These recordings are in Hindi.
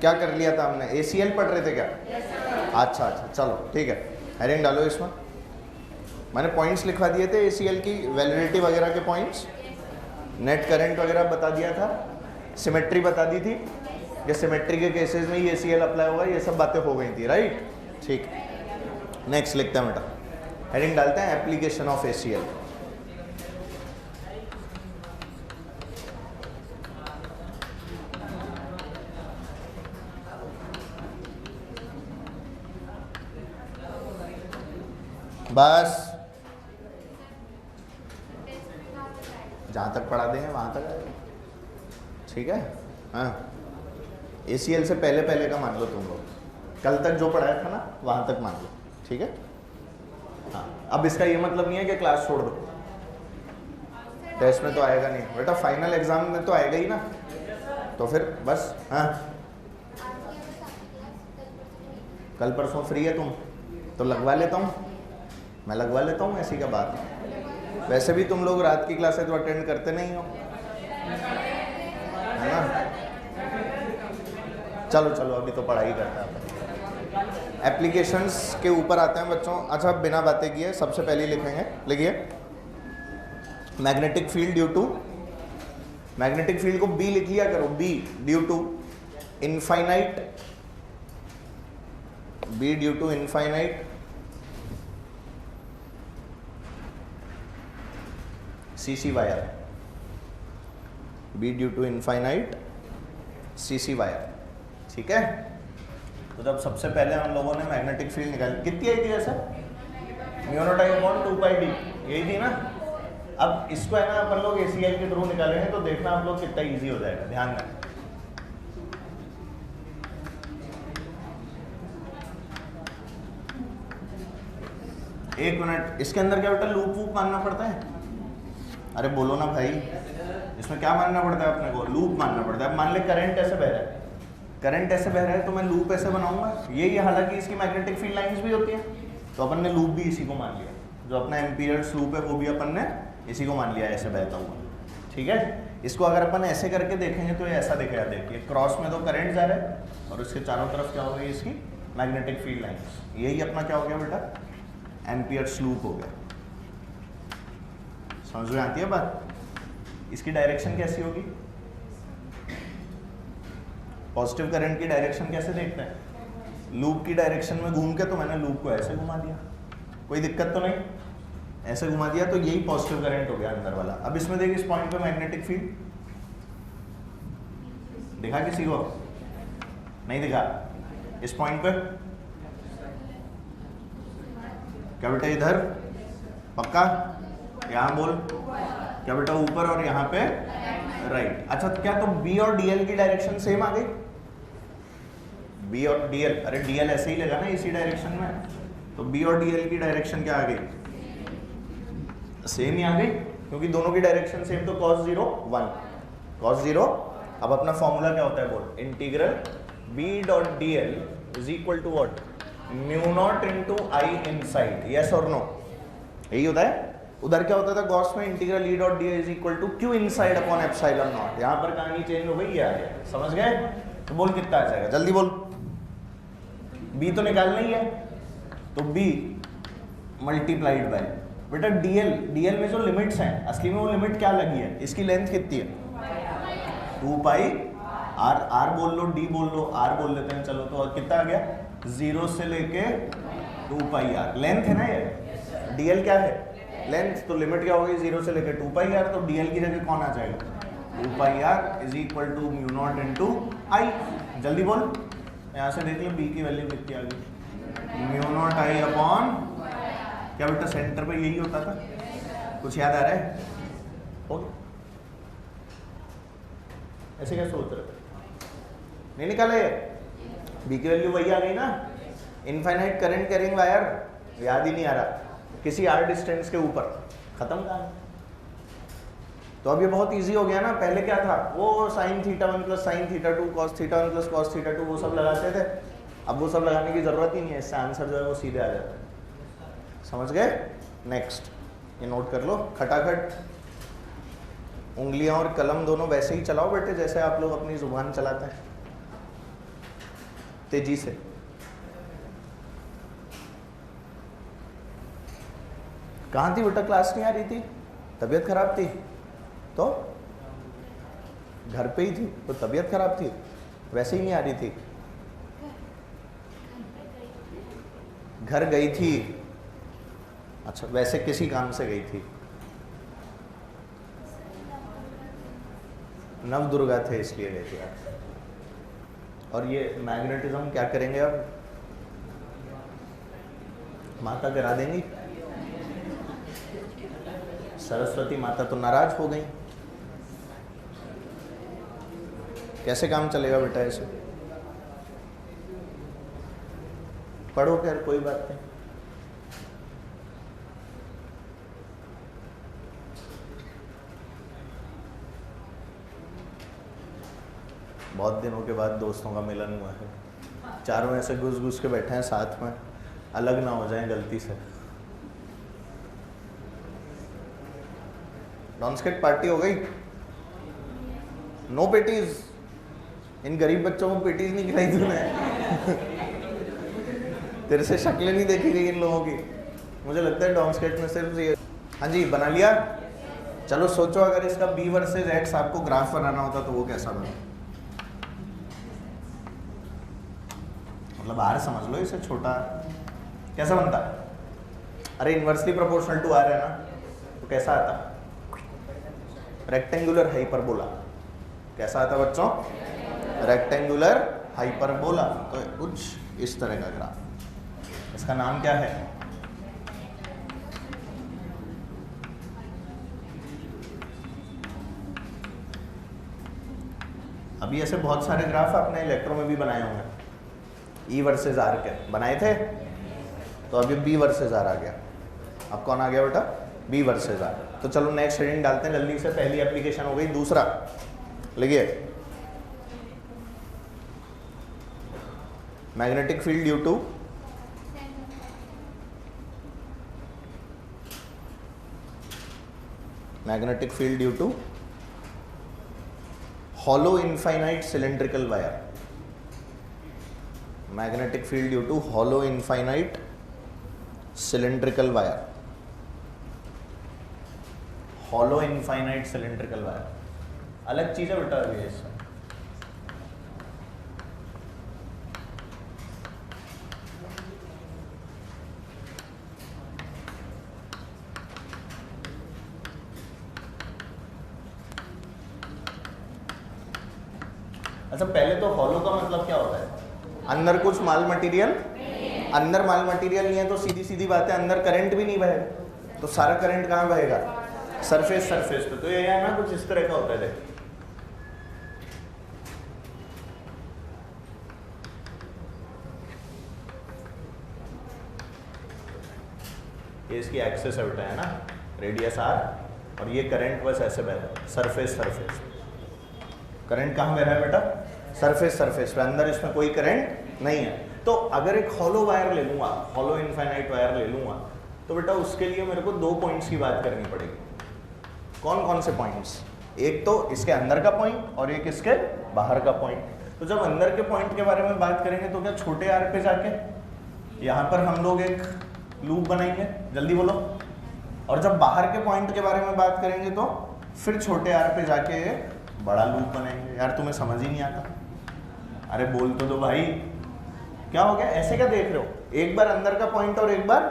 क्या कर लिया था हमने? ACL पढ़ रहे थे क्या? अच्छा अच्छा, चलो ठीक है, हेडिंग डालो इसमें। मैंने पॉइंट्स लिखवा दिए थे ACL की, वैलिडिटी वगैरह के पॉइंट्स, नेट करंट वगैरह बता दिया था, सिमेट्री बता दी थी, ये सिमेट्री के केसेस में ही ACL अप्लाई होगा, ये सब बातें हो गई थी, राइट? ठीक, नेक्स्ट लिखते हैं बेटा, हेडिंग डालते हैं एप्लीकेशन ऑफ ACL। बस जहाँ तक पढ़ा देंगे वहाँ तक आएगा, ठीक है? हाँ, ACL से पहले पहले का मान लो तुम लोग, कल तक जो पढ़ाया था ना वहाँ तक मान लो, ठीक है? हाँ, अब इसका ये मतलब नहीं है कि क्लास छोड़ दो, टेस्ट में तो आएगा नहीं बेटा, फाइनल एग्जाम में तो आएगा ही ना, तो फिर बस। हाँ, कल परसों फ्री है तुम तो लगवा लेता हूँ, मैं लगवा लेता हूँ, ऐसी क्या बात है। वैसे भी तुम लोग रात की क्लासेस तो अटेंड करते नहीं हो, है ना? चलो चलो, अभी तो पढ़ाई करते हैं। एप्लीकेशंस के ऊपर आते हैं बच्चों। अच्छा, बिना बातें किए सबसे पहले लिखेंगे, लिखिए magnetic field due to, magnetic field को B लिख लिया करो, B due to infinite, B due to infinite CC wire, B due to infinite CC wire, ठीक है? तो जब सबसे पहले हम लोगों ने मैग्नेटिक फील्ड निकाली, कितनी आई थी वैसे? Mu naught I upon 2πD, यही थी ना? अब इसको है ना अपन लोग ACL के थ्रू निकालेंगे, तो देखना आप लोग कितना इजी हो जाएगा, ध्यान दें। एक मिनट, इसके अंदर क्या बेटा लूप वूप मानना पड़ता है? अरे बोलो ना भाई, इसमें क्या मानना पड़ता है अपने को? लूप मानना पड़ता है। अब मान ले करंट ऐसे बह रहा है, करंट ऐसे बह रहा है, तो मैं लूप ऐसे बनाऊंगा, यही हालांकि इसकी मैग्नेटिक फील्ड लाइंस भी होती है, तो अपन ने लूप भी इसी को मान लिया, जो अपना एम्पीयर्स लूप है वो भी अपन ने इसी को मान लिया, ऐसे बहता हुआ, ठीक है? इसको अगर अपन ऐसे करके देखेंगे तो ये ऐसा दिखेगा, देखिए क्रॉस में तो करंट जा रहा है और उसके चारों तरफ क्या हो गई इसकी मैग्नेटिक फील्ड लाइंस, यही अपना क्या हो गया बेटा? एम्पीयर्स लूप हो गया। समझ में आती है बात? इसकी डायरेक्शन कैसी होगी? पॉजिटिव करंट की डायरेक्शन कैसे देखते हैं? लूप की डायरेक्शन में घूम के, तो मैंने लूप को ऐसे घुमा दिया, कोई दिक्कत तो नहीं, ऐसे घुमा दिया, तो यही पॉजिटिव करंट हो गया अंदर वाला। अब इसमें देखिए, इस पॉइंट पे मैग्नेटिक फील्ड दिखा किसी को? नहीं दिखा? इस पॉइंट पे क्या बेटा? इधर पक्का? यहाँ बोल, क्या बेटा? ऊपर, और यहाँ पे राइट। अच्छा, क्या तो B और DL की डायरेक्शन सेम आ गई? B और DL, अरे DL ऐसे ही लगा ना इसी डायरेक्शन में, तो B और DL की डायरेक्शन क्या आ गई? सेम ही आ गई, क्योंकि दोनों की डायरेक्शन सेम, तो cos 0 1, cos 0। अब अपना फॉर्मूला क्या होता है बोल? Integral B dot DL is equal to what? Mu naught into I inside, yes और नो? यही होता है। उधर क्या होता था गॉस में? Integral E dot D is equal to Q inside upon epsilon naught. यहाँ पर कहानी चेंज हो गई, ये आ गया, समझ गए? तो बोल कितना आ जाएगा, जल्दी बोल। B तो निकालना ही है, तो B मल्टीप्लाइड बाय बेटा DL में जो लिमिट्स हैं, असली में वो लिमिट क्या लगी है? इसकी लेंथ कितनी है? 2π R बोल लो, D बोल लो, R बोल लेते हैं, चलो। तो कितना आ गया? 0 से लेके 2πr लेंथ है ना ये। DL क्या है? लेंथ। तो लिमिट क्या होगी? 0 से लेके 2πr, तो DL की जगह कौन आ जाएगा? 2πr is equal to mu naught into I। जल्दी बोल, यहाँ से देख लो B की वैल्यू कितनी आ गई? म्यू नॉट I अपॉन, क्या बेटा सेंटर पे यही होता था? कुछ याद आ रहा है? ओके, ऐसे क्या सोच रहे थे? नहीं निकाले? B की वैल्यू वही आ गई ना, इनफाइनाइट करंट कैरिंग वायर, याद ही नहीं आ रहा, किसी r डिस्टेंस के ऊपर, खत्म कहानी। तो अब ये बहुत इजी हो गया ना। पहले क्या था? वो sine theta 1 plus sine theta 2 cos theta 1 plus cos theta 2 वो सब लगाते थे। अब वो सब लगाने की जरूरत ही नहीं है, इससे आंसर जो है वो सीधे आ जाता है। समझ गए? नेक्स्ट, ये नोट कर लो खटाखट। उंगलियां और कलम दोनों वैसे ही चलाओ बेटे जैसे आप लोग अपनी जुबान चलाते हैं। तेजी से। कहाँ थी बेटा? क्लास नहीं आ रही थी, तबीयत खराब थी, तो घर पे ही थी, तो तबीयत खराब थी, वैसे ही नहीं आ रही थी। घर गई थी, अच्छा वैसे किसी काम से गई थी। नव दुर्गा थे इसलिए गए थे आप। और ये मैग्नेटिज्म क्या करेंगे अब? माता करा देंगी। सरस्वती माता तो नाराज हो गई। कैसे काम चलेगा बेटा ऐसे? पढ़ो खैर, कोई बात नहीं। बहुत दिनों के बाद दोस्तों का मिलन हुआ है, चारों ऐसे घुस घुस के बैठे हैं साथ में, अलग ना हो जाएं गलती से। डॉन्सकेट पार्टी हो गई? No patties? इन गरीब बच्चों को पेटीज नहीं खिलाई तूने? तेरे से शक्लें नहीं देखी गई इन लोगों की। मुझे लगता है डॉन्सकेट में सिर्फ ये। हाँ जी, बना लिया? चलो सोचो, अगर इसका बी वर्सेज एक्स आपको ग्राफ बनाना होता तो वो कैसा बना? मतलब आर समझ लो इसे, छोटा कैसा बनता? अरे इनवर्सली प्रोपोर्शनल टू आर है ना, तो कैसा आता? Rectangular hyperbola. कैसा आता बच्चों? Rectangular hyperbola. तो कुछ इस तरह का ग्राफ, इसका नाम क्या है? अभी ऐसे बहुत सारे ग्राफ आपने इलेक्ट्रो में भी बनाए होंगे, ई वर्सेस आर के बनाए थे, तो अभी बी वर्सेस आर आ गया। अब कौन आ गया बेटा? B versus R. तो चलो नेक्स्ट हेडिंग डालते हैं जल्दी से। पहली एप्लीकेशन हो गई, दूसरा लिखिए, magnetic field due to magnetic field due to hollow infinite cylindrical wire. Magnetic field due to hollow infinite cylindrical wire. Hollow infinite cylindrical wire अलग चीज है बेटा अभी इससे। अच्छा पहले तो हॉलो का मतलब क्या होता है? अंदर कुछ माल मटेरियल, अंदर माल मटेरियल नहीं है तो सीधी सीधी बात है अंदर करंट भी नहीं बहेगा, तो सारा करंट कहाँ बहेगा? सरफेस पे। तो ये है ना कुछ इस तरह का होता है। देख ये इसकी एक्सेस है बेटा, है ना, रेडियस आर, और ये करंट बस ऐसे बह रहा है सरफेस करंट कहाँ बह रहा है बेटा? सरफेस पे। अंदर इसमें कोई करंट नहीं है। तो अगर एक हॉलो वायर ले लूंगा, हॉलो इनफाइनाइट वायर ले लूंगा, तो बेटा उसके लिए मेरे को दो पॉइंट्स की बात करनी पड़ेगी। कौन कौन से पॉइंट्स? एक तो इसके अंदर का पॉइंट और एक इसके बाहर का पॉइंट। तो जब अंदर के पॉइंट के बारे में बात करेंगे तो क्या छोटे आर पे जाके यहाँ पर हम लोग एक लूप बनाएंगे, जल्दी बोलो। और जब बाहर के पॉइंट के बारे में बात करेंगे तो फिर छोटे आर पे जाके बड़ा लूप बनाएंगे। यार तुम्हें समझ ही नहीं आता, अरे बोल तो दो भाई, क्या हो गया? ऐसे क्या देख रहे हो? एक बार अंदर का पॉइंट और एक बार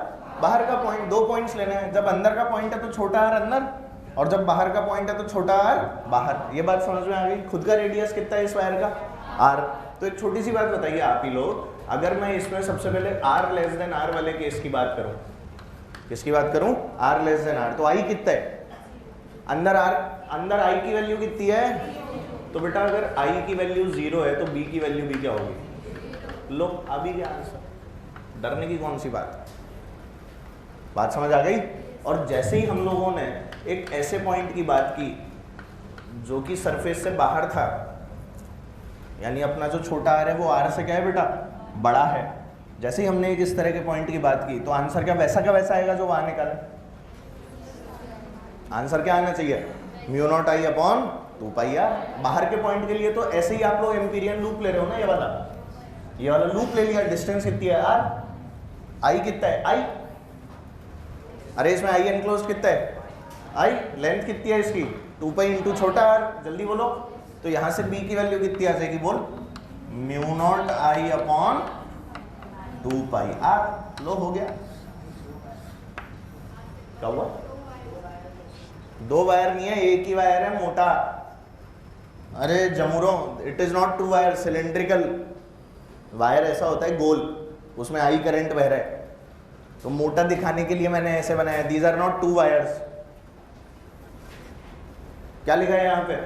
बाहर का पॉइंट, दो पॉइंट्स लेने हैं। जब अंदर का पॉइंट है तो छोटा आर अंदर, और जब बाहर का पॉइंट है तो छोटा आर बाहर। ये बात समझ में आ गई? खुद का रेडियस कितना है इस वायर का? आर। तो एक छोटी सी बात बताइए आप ही लोग, अगर मैं इसमें सबसे पहले आर लेस देन आर वाले केस की बात करूं, किसकी बात करूं? आर लेस देन आर, तो आई कितना है? अंदर आई की वैल्यू कितनी है? तो बेटा अगर आई की वैल्यू 0 है तो बी की वैल्यू भी क्या होगी? लो अभी क्या आंसर, डरने की कौन सी बात समझ आ गई? और जैसे ही हम लोगों ने एक ऐसे पॉइंट की बात की जो कि सरफेस से बाहर था, यानी अपना जो छोटा आर है वो आर से क्या है बेटा? बड़ा है। जैसे ही हमने एक इस तरह के पॉइंट की बात की तो आंसर क्या वैसा का वैसा आएगा जो वहां निकाला? आंसर क्या आना चाहिए? Mu naught I upon 2 pi R. बाहर के पॉइंट के लिए तो ऐसे ही आप लोग एम्पीरियन लूप ले रहे हो ना, ये वाला ये वाला लूप ले लिया, डिस्टेंस कितनी है r, i कितना है i, अरे इसमें i एनक्लोज कितना है i, लेंथ कितनी है इसकी 2 पाई इंटू छोटा r, जल्दी बोलो। तो यहां से b की वैल्यू कितनी आ जाएगी, बोल mu naught i upon 2 pi r। लो हो गया, क्या हुआ, दो वायर नहीं है, एक ही वायर है मोटा। अरे जमुरों, it is not to wire, cylindrical wire ऐसा होता है गोल, उसमें आई करंट बह रहा है, तो मोटा दिखाने के लिए मैंने ऐसे बनाया। These are not two wires. क्या लिखा है यहां पे,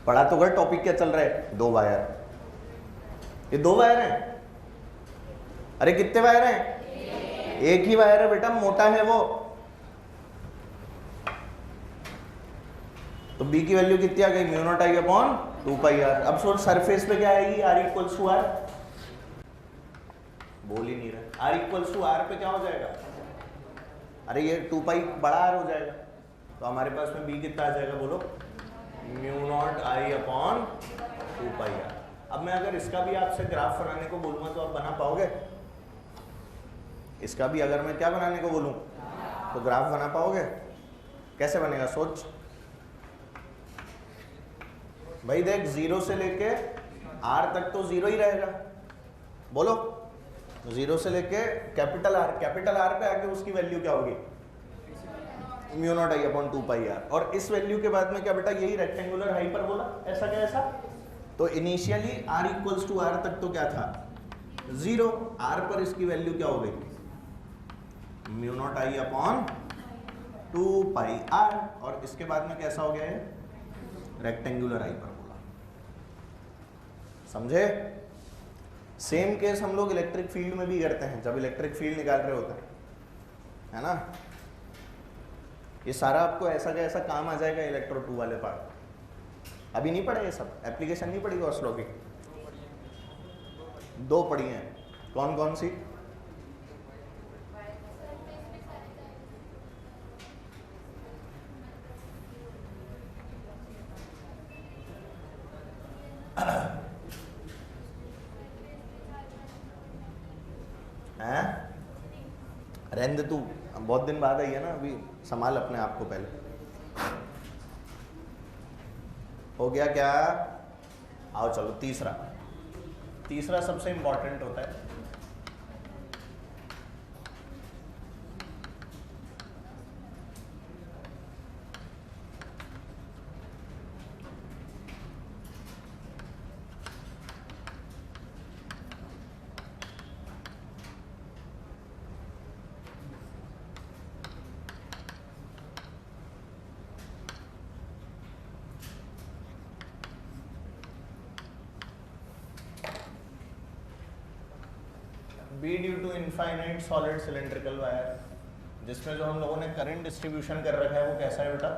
पढ़ा तो कर टॉपिक क्या चल रहा है, दो वायर, ये दो वायर हैं। अरे कितने वायर हैं, एक ही वायर है बेटा, मोटा है वो। तो b की वैल्यू कितनी आ गई, mu naught I upon 2 pi r। अब सोच सरफेस पे क्या आएगी, r इक्वल्स टू r, बोल ही नहीं रहा, r इक्वल्स टू r पे क्या हो जाएगा, अरे ये 2 पाई बड़ा r हो जाएगा, तो हमारे पास में b कितना आ जाएगा, बोलो mu naught I upon 2 pi r। अब मैं अगर इसका भी आपसे ग्राफ बनाने को बोलूंगा तो आप बना पाओगे, इसका भी अगर मैं क्या बनाने को बोलूं तो ग्राफ बना पाओगे, कैसे बनेगा सोच भाई। देख 0 से लेके r तक तो 0 ही रहेगा, बोलो 0 से लेके कैपिटल R पे आके उसकी वैल्यू क्या होगी, mu naught I upon 2 pi r। और इस वैल्यू के बाद में क्या बेटा, यही रेक्टेंगुलर हाइपरबोला, ऐसा क्या ऐसा। तो initially r equals to r तक तो क्या था 0, r पर इसकी वैल्यू क्या हो गई, mu naught I upon 2 pi r, और इसके बाद में कैसा हो गया है, रेक्टेंगुलर हाइपरबोला। समझे। सेम केस हम लोग इलेक्ट्रिक फील्ड में भी करते हैं, जब इलेक्ट्रिक फील्ड निकाल रहे होते हैं, है ना। ये सारा आपको ऐसा का ऐसा काम आ जाएगा इलेक्ट्रो 2 वाले पार्ट। अभी नहीं पढ़े ये सब, एप्लीकेशन नहीं पढ़ी गॉस लॉ की, 2 पढ़ी हैं, कौन कौन सी, हैं, रहने दे तू, बहुत दिन बाद आई है ना, अभी संभाल अपने आप को पहले। हो गया क्या, आओ चलो तीसरा सबसे इंपॉर्टेंट होता है। B due to infinite solid cylindrical wire, जिसमें जो हम लोगों ने करंट डिस्ट्रीब्यूशन कर रखा है वो कैसा है बेटा,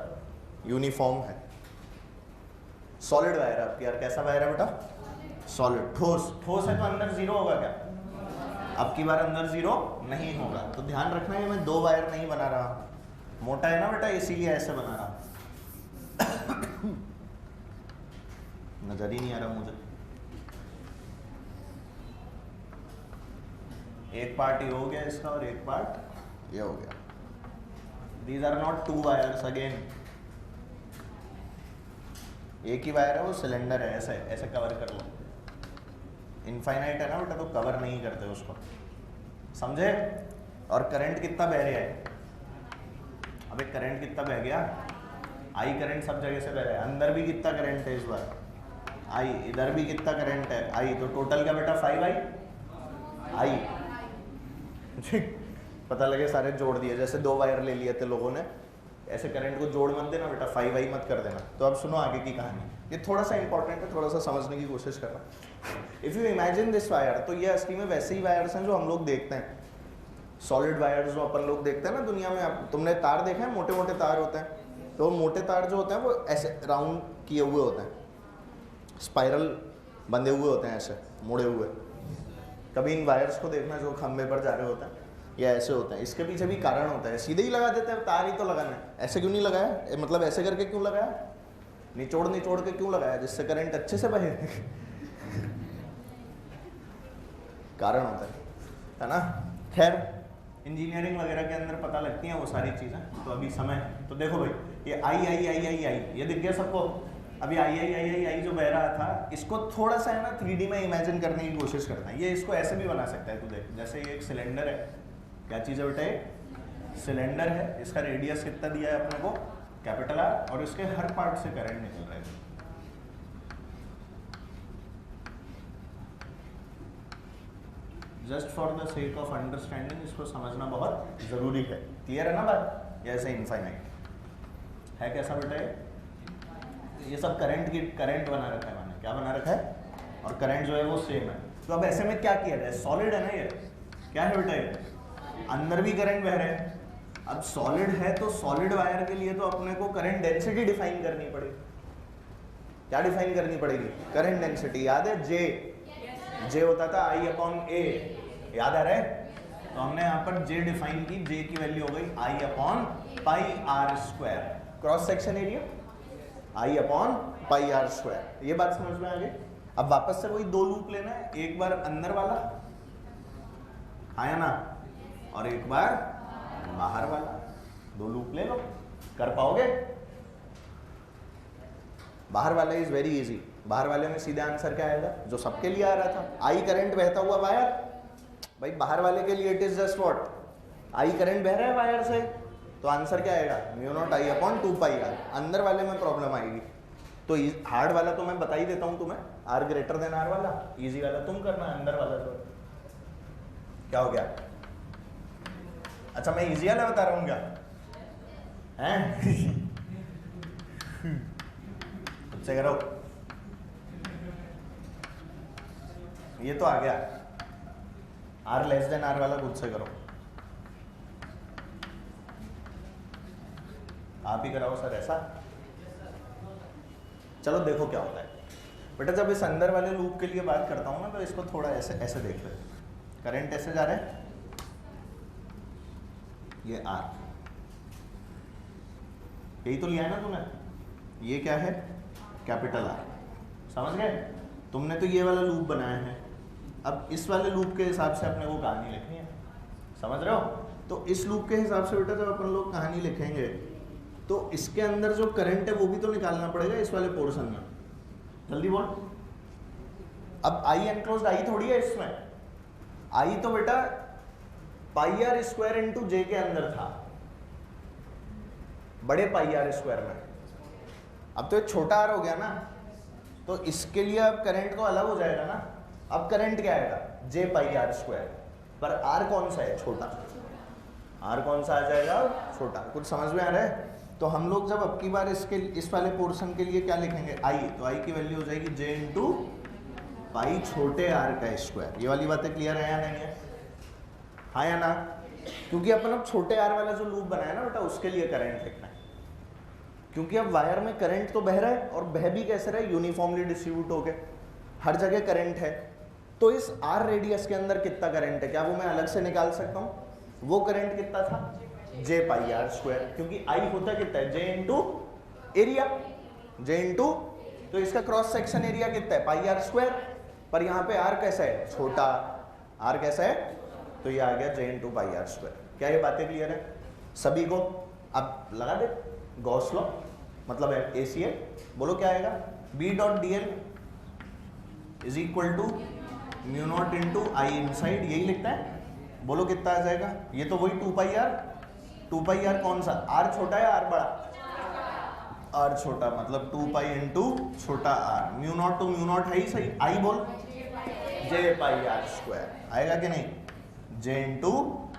यूनिफॉर्म है। सॉलिड वायर है आपकी यार, कैसा वायर है बेटा, सॉलिड। ठोस है तो अंदर 0 होगा क्या, अब की बार अंदर 0 नहीं होगा। तो ध्यान रखना है मैं 2 वायर नहीं बना रहा, मोटा है ना बेटा इसीलिए ऐसे बना रहा। नजर ही नहीं आ रहा मुझे, एक पार्ट ये हो गया इसका और एक पार्ट ये हो गया। These are not 2 wires again, एक ही वायर है, वो सिलेंडर है, ऐसे ऐसे कवर कर लो। इनफाइनाइट है ना बेटा, तो कवर नहीं करते उसको, समझे। और करंट कितना बह रहा है, अबे करंट कितना बह गया, आई करंट सब जगह से बह रहा है। अंदर भी कितना करंट है इस बार, आई, इधर भी कितना करंट है, आई। तो टोटल क्या बेटा 5 आई। पता लगे सारे जोड़ दिए, जैसे 2 वायर ले लिए थे लोगों ने, ऐसे करंट को जोड़ मत देना बेटा, 5 आई मत कर देना। तो अब सुनो आगे की कहानी, ये थोड़ा सा इंपॉर्टेंट है, थोड़ा सा समझने की कोशिश कर रहा। If you imagine this wire, तो ये असली में वैसे ही वायर्स हैं जो हम लोग देखते हैं, सॉलिड वायर्स जो अपन लोग देखते हैं ना दुनिया में। तुमने तार देखा है, मोटे मोटे तार होते हैं, तो मोटे तार जो होते हैं वो ऐसे राउंड किए हुए होते हैं, स्पाइरल बंधे हुए होते हैं, ऐसे मुड़े हुए। कभी इन वायर्स को देखना जो खंभे पर जा रहे होते हैं, या ऐसे होते हैं। इसके पीछे भी कारण होता है, सीधे ही लगा देते हैं, तार ही तो लगाना है, ऐसे क्यों नहीं लगाया, मतलब ऐसे करके क्यों लगाया, निचोड़ निचोड़ के क्यों लगाया, जिससे करंट अच्छे से बहे। कारण होता है ना। खैर इंजीनियरिंग वगैरह के अंदर पता लगती हैं वो सारी चीज़ें, तो अभी समय है। तो देखो भाई ये आई आई आई आई आई ये दिख गया सबको। अभी आई आई आई आई आई जो बह रहा था इसको थोड़ा सा है ना 3D में इमेजिन करने की कोशिश करना है। ये इसको ऐसे भी बना सकता है तू देख, जैसे ये एक सिलेंडर है, क्या चीज़ है बेटा, सिलेंडर है, इसका रेडियस कितना दिया है अपने को, कैपिटल आर, और इसके हर पार्ट से करंट निकल रहा है। Just for the sake of understanding इसको समझना बहुत जरूरी है। क्लियर है ना बात। ये ऐसे इनफाइनाइट है, कैसा बेटा ये सब करंट बना रखा है, मैंने क्या बना रखा है, और करंट जो है वो सेम है। तो अब ऐसे में क्या किया जाए, सॉलिड है ना ये, क्या है बेटा ये, अंदर भी करंट बह रहे हैं। अब सॉलिड है तो सॉलिड वायर के लिए तो अपने को करंट डेंसिटी डिफाइन करनी पड़ेगी। क्या डिफाइन करनी पड़ेगी, करंट डेंसिटी। याद है जे होता था I अपॉन ए, याद आ रहा है। तो हमने यहाँ पर जे डिफाइन की, जे की वैल्यू हो गई I upon pi R square, cross section area I upon pi R square. ये बात समझ में आ गई। अब वापस से वही दो लूप लेना है, एक बार अंदर वाला आया ना, और एक बार बाहर वाला, दो लूप ले लो, कर पाओगे। बाहर वाला इज वेरी इजी। बाहर वाले में सीधा आंसर क्या आएगा, जो सबके लिए आ रहा था, आई करंट बहता हुआ वायर। भाई बाहर वाले के लिए it is just what, I current बह रहा है वायर से, तो आंसर क्या आएगा, mu naught I upon 2 pi R. अंदर वाले में प्रॉब्लम आएगी, तो हार्ड वाला तो मैं बता ही देता हूं तुम्हें, आर ग्रेटर देन आर वाला, इजी वाला तुम करना, अंदर वाला तो क्या हो गया। अच्छा मैं इजी वाला बता रहा हूँ क्या, हैं खुद से करो। ये तो आ गया, आर लेस देन आर वाला खुद से करो। आप ही कराओ सर ऐसा। चलो देखो क्या होता है बेटा, जब इस अंदर वाले लूप के लिए बात करता हूं ना, तो इसको थोड़ा ऐसे ऐसे देख लो। करंट ऐसे जा रहे हैं, ये आर, यही तो लिया है ना तूने, ये क्या है, कैपिटल आर। समझ गए, तुमने तो ये वाला लूप बनाया है। अब इस वाले लूप के हिसाब से अपने को कहानी लिखनी है, समझ रहे हो। तो इस लूप के हिसाब से बेटा जब अपन लोग कहानी लिखेंगे, तो इसके अंदर जो करंट है वो भी तो निकालना पड़ेगा इस वाले पोर्शन में। जल्दी बोल। अब आई एनक्लोज्ड आई थोड़ी है इसमें, आई तो बेटा पाई आर स्क्वायर इंटू जे के अंदर था, बड़े पाई आर स्क्वायर में। अब तो एक छोटा आर हो गया ना, तो इसके लिए अब करंट तो अलग हो जाएगा ना। अब करंट क्या आएगा, जे पाई आर स्क्वायर, पर आर कौन सा है, छोटा। आर कौन सा आ जाएगा, छोटा। कुछ समझ में आ रहा है। तो हम लोग जब अब की बार इसके इस वाले पोर्शन के लिए क्या लिखेंगे, आई, तो आई की वैल्यू हो जाएगी जे इंटू पाई छोटे आर का स्क्वायर। ये वाली बातें क्लियर है या नहीं है, हाँ या ना। क्योंकि अपन अब छोटे आर वाला जो लूप बनाया ना बेटा, उसके लिए करंट लिखना है। क्योंकि अब वायर में करंट तो बह रहा है, और बह भी कैसे रहा है, यूनिफॉर्मली डिस्ट्रीब्यूट हो गए, हर जगह करंट है। तो इस आर रेडियस के अंदर कितना करंट है, क्या वो मैं अलग से निकाल सकता हूँ। वो करंट कितना था, जे पाई आर स्क्वायर, क्योंकि आई होता कितना है, J into area, J into, तो इसका क्रॉस सेक्शन एरिया कितना है, पाई आर स्क्वायर। पर यहाँ पे आर कैसा है, छोटा, आर कैसा है, तो ये आ गया J into pi R square. क्या ये बातें क्लियर है सभी को। अब लगा दे गॉस लॉ, मतलब है ACL, बोलो क्या आएगा, B dot D L is equal to mu naught into I inside, यही लिखता है। बोलो कितना आ जाएगा, ये तो वही 2 पाई आर। 2 पाई आर कौन सा, आर छोटा है आर बड़ा, आर छोटा, मतलब 2 पाई इंटू छोटा आर। म्यू नॉट तो म्यू नॉट है ही सही, आई बोल, जे पाई आर स्क्वायर आएगा कि नहीं, J into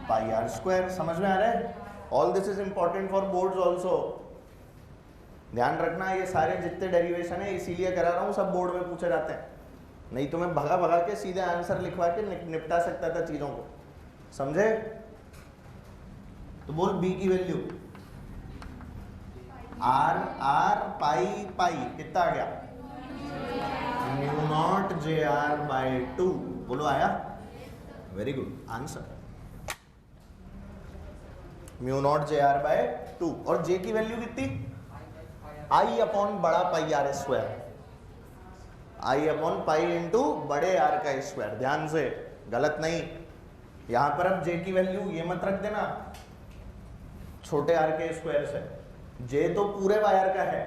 pi R square. समझ में आ रहा है। All this is important for boards also. ध्यान रखना, ये सारे जितने डेरिवेशन है इसीलिए करा रहा हूँ, सब बोर्ड में पूछे जाते हैं, नहीं तो मैं भगा भगा के सीधे आंसर लिखवा के निपटा सकता था चीजों को, समझे। तो बोल बी की value, R R pi pi कितना आ गया, mu naught J R by 2। बोलो आया, very good answer, mu naught J R by 2। और जे की वैल्यू कितनी, आई अपॉन बड़ा pi R square, I upon pi into बड़े आर का स्क्वायर। ध्यान से, गलत नहीं। यहां पर अब जे की वैल्यू ये मत रख देना छोटे आर के स्क्वायर से, जे तो पूरे वायर का है,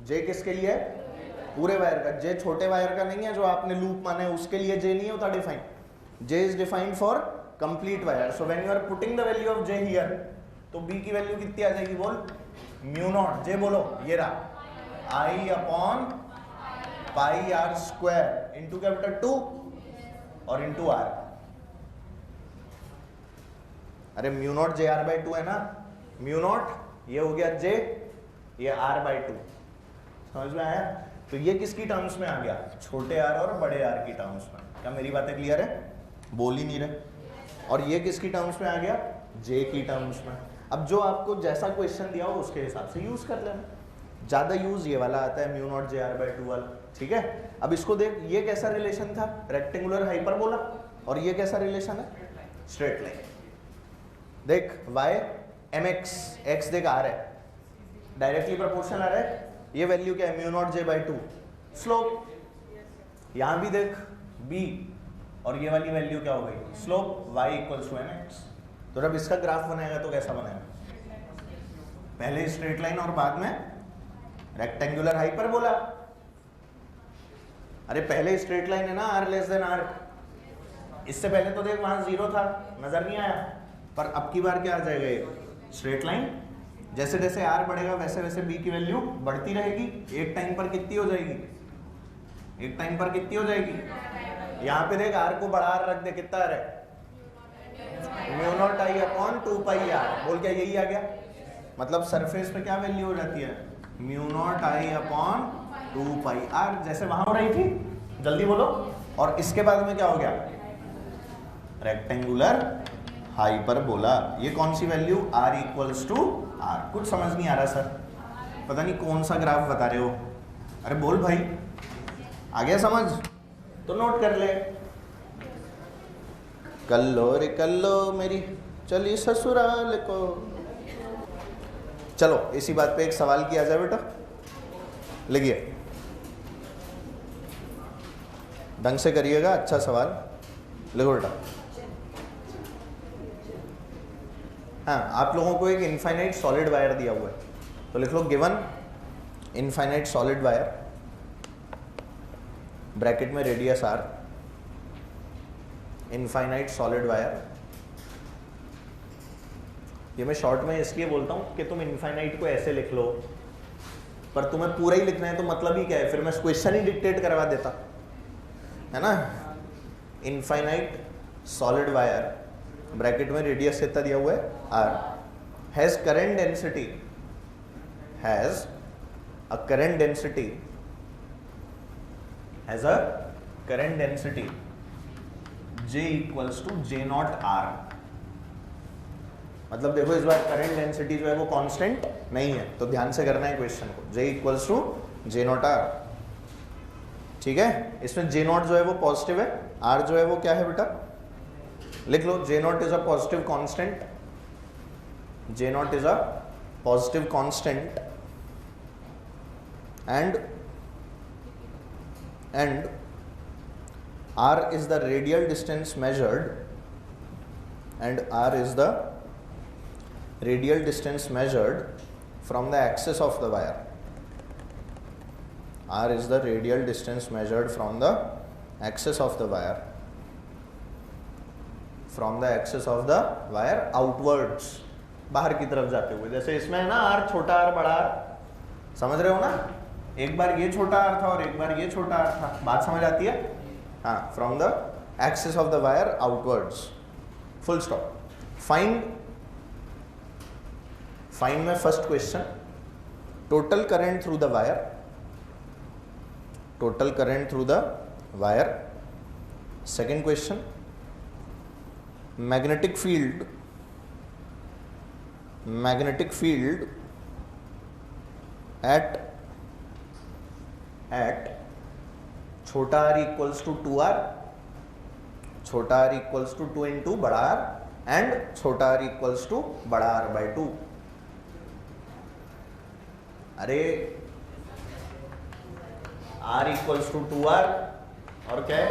जे किसके लिए है, पूरे वायर का, जे छोटे वायर का नहीं है जो आपने लूप माना है, उसके लिए जे नहीं होता define, J is defined for complete wire. So when you are putting the value of J here, तो बी की वैल्यू कितनी आ जाएगी, बोल म्यू नॉट, जे बोलो ये रहा I upon pi R square into capital 2 और इंटू आर। अरे mu naught J R by 2 है ना, म्यू नॉट ये हो गया जे, ये आर बाई 2, समझ में आया। तो ये किसकी टर्म्स में आ गया, छोटे आर और बड़े आर की टर्म्स में। क्या मेरी बातें क्लियर है, बोल ही नहीं रहे। और ये किसकी टर्म्स में आ गया, जे की टर्म्स में। अब जो आपको जैसा क्वेश्चन दिया हो उसके हिसाब से यूज कर लेना, ज्यादा यूज ये वाला आता है mu naught J R by 2 वाला, ठीक है। अब इसको देख, ये कैसा रिलेशन था, रेक्टेंगुलर हाइपरबोला, और ये कैसा रिलेशन है, स्ट्रेट लाइन। देख y mx, x देख आ रहा है, डायरेक्टली प्रोपोर्शनल आ रहा है, ये वैल्यू क्या है, mu naught J by 2, slope. यहां भी देख b, और ये वाली वैल्यू क्या हो गई, slope, y equals to mx। तो जब इसका ग्राफ बनाएगा तो कैसा बनेगा, पहले स्ट्रेट लाइन और बाद में रेक्टेंगुलर हाइपरबोला। अरे पहले स्ट्रेट लाइन है ना, r लेस देन r, इससे पहले तो देख वहां 0 था, नजर नहीं आया, पर अब की बार क्या आ जाएगा, ये स्ट्रेट लाइन। जैसे जैसे r बढ़ेगा वैसे वैसे b की वैल्यू बढ़ती रहेगी, एक टाइम पर कितनी हो जाएगी, एक टाइम पर कितनी हो जाएगी। यहाँ पे देख r को बड़ा r रख दे, कितना आ रहा है, mu naught I upon 2 pi R, बोल क्या यही आ गया। मतलब सरफेस पे क्या वैल्यू हो जाती है, mu naught I upon 2 pi R, जैसे वहां हो रही थी, जल्दी बोलो। और इसके बाद में क्या हो गया, रेक्टेंगुलर हाइपरबोला। ये कौन सी value, r equals to r। कुछ समझ नहीं आ रहा सर, पता नहीं कौन सा ग्राफ बता रहे हो, अरे बोल भाई, आ गया समझ, तो नोट कर ले। कल्लो रे कल्लो मेरी चली ससुराल को। चलो इसी बात पे एक सवाल किया जाए बेटा, लिखिए, ढंग से करिएगा, अच्छा सवाल लिखो बेटा। हाँ, आप लोगों को एक इनफाइनाइट सॉलिड वायर दिया हुआ है, तो लिख लो given infinite solid wire, bracket में radius r, infinite solid wire. ये मैं शॉर्ट में इसलिए बोलता हूं कि तुम इनफाइनाइट को ऐसे लिख लो, पर तुम्हें पूरा ही लिखना है तो मतलब ही क्या है, फिर मैं क्वेश्चन ही डिक्टेट करवा देता, है ना। इनफाइनाइट सॉलिड वायर, ब्रैकेट में रेडियस कितना दिया हुआ है r, has current density, has a current density, has a current density J equals to J naught R। मतलब देखो इस बार करंट डेंसिटी जो है वो कांस्टेंट नहीं है, तो ध्यान से करना है क्वेश्चन को, J equals to J naught R, ठीक है। इसमें J नॉट जो है वो पॉजिटिव है, R जो है वो क्या है बेटा, लिख लो, J not is a positive constant, J not is a positive constant and r is the radial distance measured, and r is the radial distance measured from the axis of the wire, r is the radial distance measured from the axis of the wire, from the axis of the wire outwards, बाहर की तरफ जाते हुए। जैसे इसमें है ना r छोटा r बड़ा r, समझ रहे हो ना, एक बार ये छोटा r था और एक बार ये छोटा r था, बात समझ आती है, हाँ, from the axis of the wire outwards, full stop. Find में first question, total current through the wire, total current through the wire. Second question, magnetic field, magnetic field at छोटा r इक्वल्स टू 2r, छोटा r इक्वल्स टू 2 इंटू बड़ा r, एंड छोटा r इक्वल्स टू बड़ा r बाई 2। अरे r इक्वल्स टू 2r और क्या है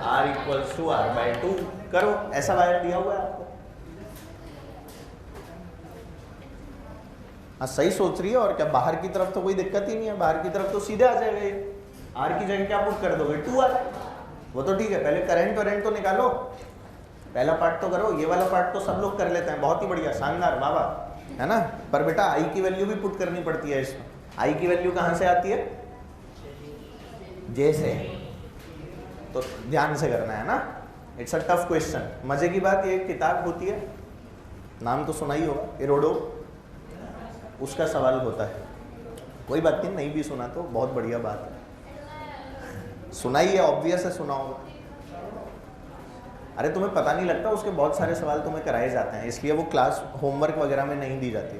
r इक्वल्स टू r/2 करो, ऐसा वायर दिया हुआ है आपको। हाँ सही सोच रही है, और क्या बाहर की तरफ तो कोई दिक्कत ही नहीं है, बाहर की तरफ तो सीधे आ जाएगा ये। r की जगह क्या पुट कर दोगे 2r, वो तो ठीक है। पहले करंट वरेंट तो निकालो, पहला पार्ट तो करो, ये वाला पार्ट तो सब लोग कर लेते हैं, बहुत ही बढ़िया, शानदार, वाह वाह, है ना। पर बेटा आई की वैल्यू भी पुट करनी पड़ती है इसमें। आई की वैल्यू कहाँ से आती है? जे से, तो ध्यान से करना है ना। It's a tough question. मजे की बात, ये एक किताब होती है, नाम तो सुना ही होगा, इरोडो, उसका सवाल होता है। कोई बात नहीं, नहीं भी सुना तो बहुत बढ़िया बात है, सुना ही है, ऑब्वियस है सुना होगा। अरे तुम्हें पता नहीं लगता, उसके बहुत सारे सवाल तुम्हें कराए जाते हैं, इसलिए वो क्लास होमवर्क वगैरह में नहीं दी जाती।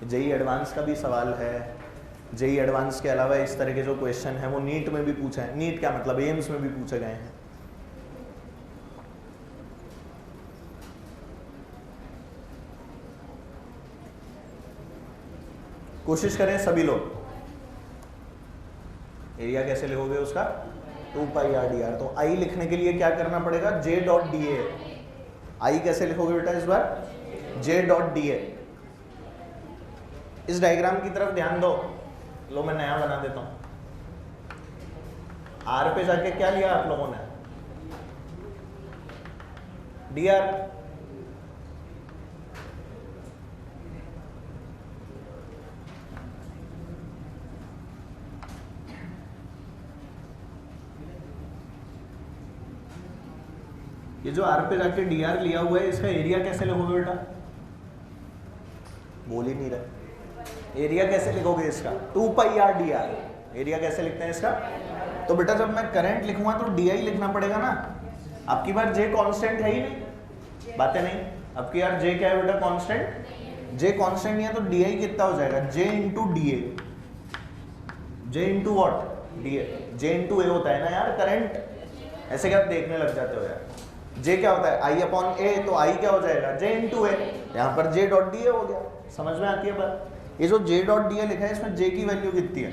जेई एडवांस का भी सवाल है। जेई एडवांस के अलावा इस तरह के जो क्वेश्चन है वो नीट में भी पूछे हैं। नीट क्या मतलब, एम्स में भी पूछे गए हैं। कोशिश करें सभी लोग। एरिया कैसे लिखोगे उसका? 2πr/dr। तो आई लिखने के लिए क्या करना पड़ेगा? j.da। आई कैसे लिखोगे बेटा इस बार? j.da। इस डायग्राम की तरफ ध्यान दो। लो मैं नया बना देता हूं। आर पे जाके क्या लिया आप लोगों ने? dr। ये जो आर पे जाके dr लिया हुआ है, इसका एरिया कैसे लिखोगे बेटा? बोल ही नहीं रहे। एरिया कैसे लिखोगे इसका? 2πr/dr। एरिया कैसे लिखते हैं इसका? तो बेटा जब मैं करंट लिखूंगा तो di लिखना पड़ेगा ना। आपकी बार j कांस्टेंट है ही नहीं, बातें नहीं। अब की यार j क्या है बेटा? कांस्टेंट। j कांस्टेंट नहीं है तो di कितना हो जाएगा? j into da। j into what? da। j into a होता है ना यार करंट। ऐसे क्या आप देखने लग जाते हो यार? j क्या होता है? I/a। तो I क्या हो जाएगा? j into a। यहाँ पर j.da हो गया। समझ में आती है बात? ये जो j.da लिखा है इसमें j की वैल्यू कितनी है?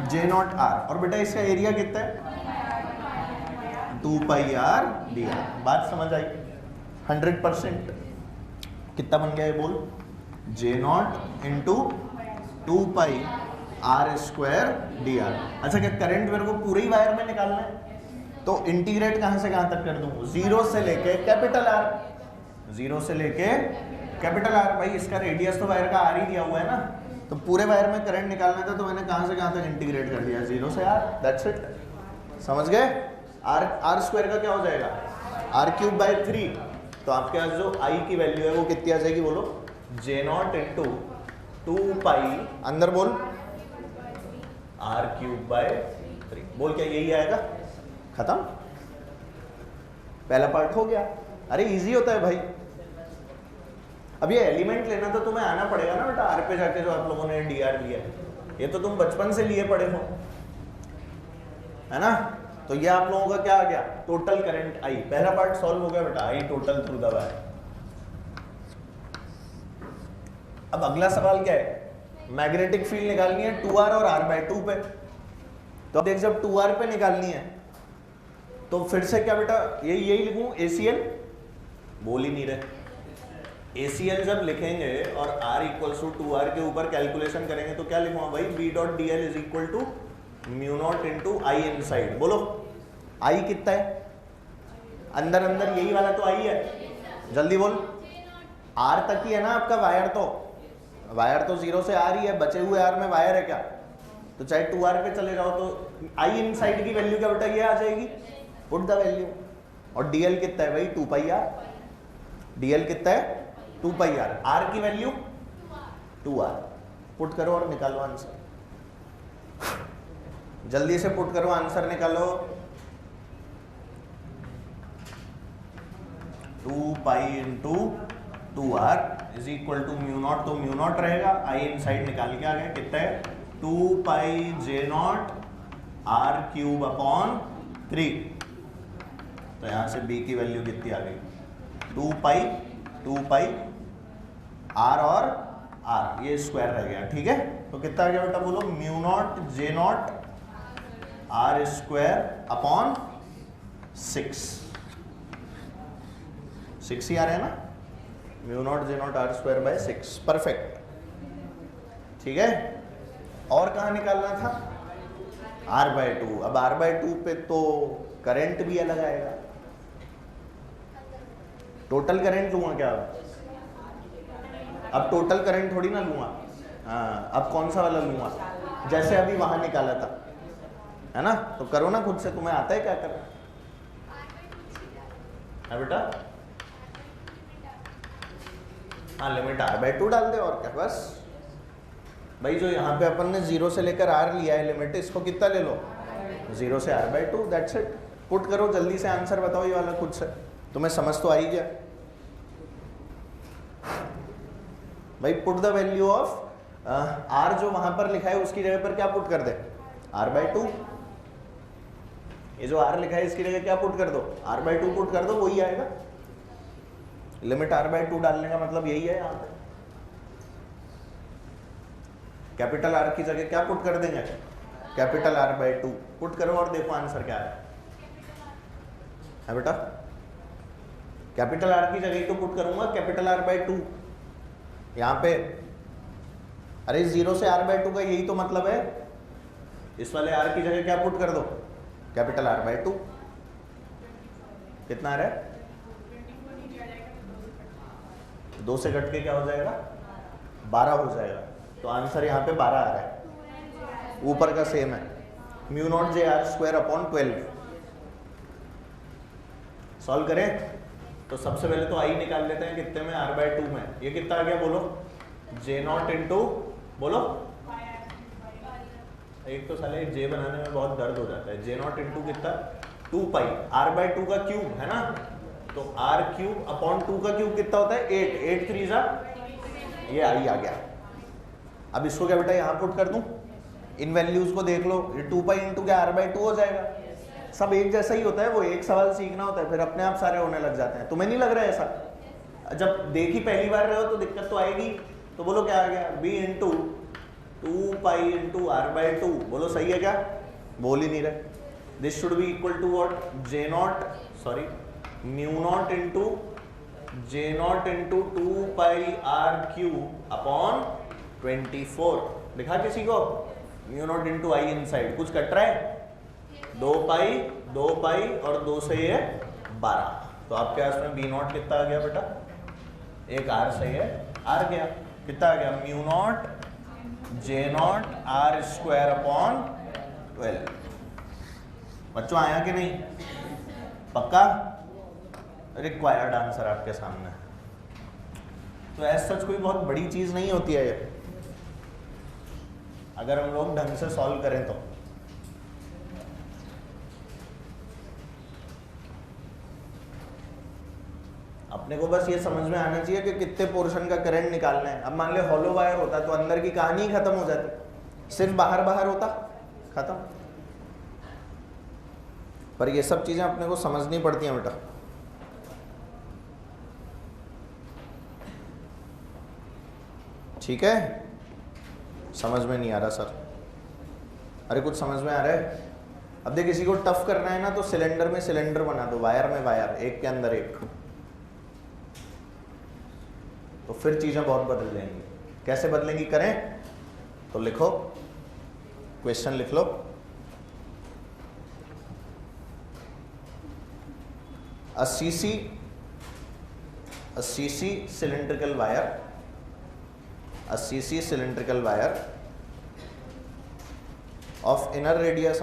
j0r। और बेटा इसका एरिया कितना है? 2πr/dr। बात समझ आई? 100%। कितना बन गया ये बोल? j0 into 2πr²dr। अच्छा क्या करंट मेरे को पूरे ही वायर में निकालना है? तो इंटीग्रेट कहां से कहां तक कर दूं? 0 से लेके कैपिटल R। 0 से लेके कैपिटल R। भाई इसका रेडियस तो वायर का R ही दिया हुआ है ना, तो पूरे वायर में करंट निकालना था, तो मैंने कहां से कहां तक इंटीग्रेट कर दिया? 0 से R। That's it. समझ गए? r² का क्या हो जाएगा? r³/3। तो आपके पास जो I की वैल्यू है वो कितनी आ जाएगी बोलो? j0 इंटू 2π, अंदर बोल, r³/3। बोल क्या यही आएगा? खत्म। पहला पार्ट हो गया। अरे इजी होता है भाई। अब ये एलिमेंट लेना तो तुम्हें आना पड़ेगा ना बेटा, आर पे जाके जो आप लोगों ने dr लिया है, ये तो तुम बचपन से लिए पड़े हो, है ना। तो ये आप लोगों का क्या आ गया? Total current I। पहला पार्ट सॉल्व हो गया बेटा, I total through the wire. अब अगला सवाल क्या है? मैग्नेटिक फील्ड निकालनी है 2r और r/2 पे। तो अब देख, जब 2r पे निकालनी है तो फिर से क्या बेटा यही लिखूं? ACL। बोल ही नहीं रहे। ACL जब लिखेंगे और r इक्वल्स टू 2r के ऊपर कैलकुलेशन करेंगे तो क्या लिखूंगा भाई? B.dl is equal to μ0 into I inside. बोलो I कितना है? अंदर अंदर यही वाला तो I है, जल्दी बोल। R तक ही है ना आपका वायर, तो वायर तो 0 से R ही है, बचे हुए R में वायर है क्या? तो चाहे 2r पे चले जाओ तो I इनसाइड की वैल्यू क्या बेटा? ये आ जाएगी, पुट द वैल्यू। और dl कितना है भाई? 2πr। dl कितना है? 2πr। r की वैल्यू 2r। पुट करो और निकालो आंसर। जल्दी से पुट करो, आंसर निकालो। 2π into 2r is equal to μ0। तो μ0 रहेगा, I इनसाइड निकाल के आ गया। कितना है? 2π/j0 r³/3। तो यहां से b की वैल्यू कितनी आ गई? 2π r और आर, ये स्क्वायर रह गया, ठीक है। तो कितना आ गया बेटा बोलो, mu naught J naught R square upon 6 ही आ रहा है ना, mu naught J naught R square by 6, perfect, ठीक है। और कहाँ निकालना था, r/2। अब r/2 पे तो करंट भी अलग आएगा, टोटल करंट लूंगा क्या अब टोटल करंट थोड़ी ना लूंगा, हाँ अब कौन सा वाला लूंगा, जैसे अभी वहां निकाला था, है ना। तो करो ना खुद से, तुम्हें आता है क्या करना है बेटा, हाँ लिमिट r/2 डाल दे, और क्या, बस भाई जो यहाँ पे अपन ने 0 से लेकर r लिया है लिमिट, इसको कितना ले लो, 0 से r/2, दैट्स इट। पुट करो जल्दी से, आंसर बताओ ये वाला खुद से, तुम्हें समझ तो आ ही गया भाई। Put the value of r जो वहां पर लिखा है उसकी जगह पर क्या पुट कर दे, r/2। ये जो r लिखा है इसकी जगह क्या पुट कर दो, r/2 पुट कर दो, वही आएगा। लिमिट r/2 डालने का मतलब यही है। यहाँ पे कैपिटल R की जगह क्या पुट कर देंगे, कैपिटल R/2 पुट करो और देखो आंसर क्या है बेटा। कैपिटल R की जगह तो पुट करूंगा कैपिटल R/2। यहाँ पे अरे 0 से R/2 का यही तो मतलब है, इस वाले R की जगह क्या पुट कर दो, कैपिटल R/2। कितना आ रहा है, 2 से कट के क्या हो जाएगा, 12 हो जाएगा। तो आंसर यहाँ पे 12 आ रहा है, ऊपर का सेम है, mu naught J are square upon 12। Solve करें तो सबसे पहले तो आई निकाल लेते हैं, कितने में, r/2 में। ये कितना आ गया बोलो, जे नॉट इंटू, बोलो, एक तो साले जे बनाने में बहुत दर्द हो जाता है, जे नॉट इंटू कितना, 2 पाई, r/2 का क्यूब है ना, तो r³ अपॉन 2 का क्यूब कितना होता है, 8, 8 3 जा, ये आई आ गया। अब इसको क्या बेटा यहाँ पुट कर दूं, इन वैल्यूज को देख लो, ये 2 पाई इंटू क्या r/2 हो जाएगा। सब एक जैसा ही होता है, वो एक सवाल सीखना होता है, फिर अपने आप सारे होने लग जाते हैं। तुम्हें नहीं लग रहा है ऐसा, जब देखी पहली बार रहे हो तो दिक्कत तो आएगी। तो बोलो क्या आ गया, b into 2 pi into r/2, बोलो सही है क्या, बोल ही नहीं रहे। This should be equal to what, J naught, sorry mu naught into J naught into 2 pi r³ upon 24। लिखा किसी को, mu naught into I inside, कुछ कट रहा है, 2 पाई और 2 से ये 12। तो आपके पास में बी नॉट कितना आ गया बेटा, एक r सही है, r गया, कितना आ गया, mu naught J naught R square upon 12। बच्चों आया कि नहीं, पक्का, रिक्वायर्ड आंसर आपके सामने। तो ऐसा सच कोई बहुत बड़ी चीज नहीं होती है ये, अगर हम लोग ढंग से सॉल्व करें तो। अपने को बस ये समझ में आना चाहिए कि कितने पोर्शन का करंट निकालना है। अब मान लो हॉलो वायर होता तो अंदर की कहानी ही खत्म हो जाती, सिर्फ बाहर बाहर होता, खत्म। पर ये सब चीजें अपने को समझनी पड़ती हैं बेटा। ठीक है, समझ में नहीं आ रहा सर, अरे कुछ समझ में आ रहा है। अब देख, किसी को टफ करना है ना तो सिलेंडर में सिलेंडर बना दो, वायर में वायर, एक के अंदर एक, तो फिर चीजें बहुत बदल जाएंगी। कैसे बदलेंगी करें तो लिखो, क्वेश्चन लिख लो। A cc cylindrical wire, a cc cylindrical wire of inner radius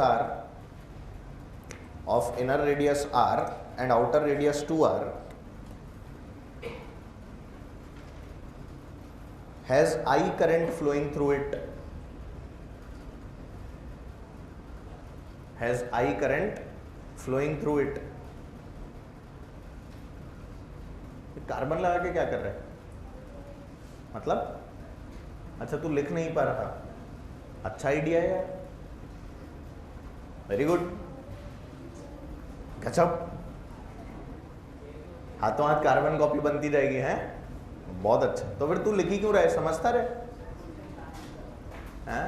r, and outer radius 2r has I current flowing through it, has I current flowing through it। Carbon लगा के क्या कर रहे हैं, मतलब अच्छा तू लिख नहीं पा रहा, अच्छा आइडिया है यार, वेरी गुड, गजब, हाथों हाथ कार्बन कॉपी बनती जाएगी, है बहुत अच्छा। तो फिर तू लिखी क्यों रहा है, समझता रहे हैं?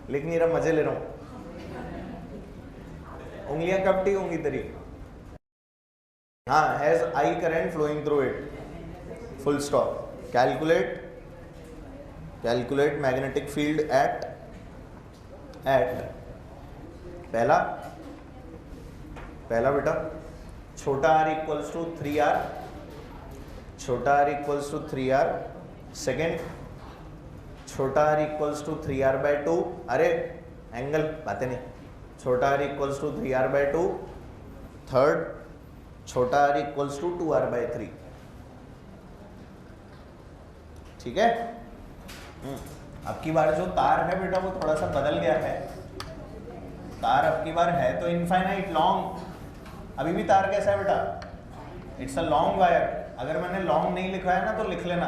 लिख नहीं रहा, मजे ले रहा हूं। उंगलियां कपटी होंगी तेरी। हाँ, has I current flowing through it, full stop. Calculate magnetic field at पहला बेटा छोटा r इक्वल्स टू 3r, छोटा r equals to 3r। Second छोटा r इक्वल्स टू 3r/2, अरे एंगल बातें नहीं, छोटा r equals to 3r/2। Third छोटा r इक्वल्स टू 2r/3। ठीक है। अब की बार जो तार है बेटा वो थोड़ा सा बदल गया है। तार अब की बार है तो इनफाइनाइट लॉन्ग, अभी भी तार कैसा है बेटा, इट्स अ लॉन्ग वायर। अगर मैंने लॉन्ग नहीं लिखा है ना तो लिख लेना।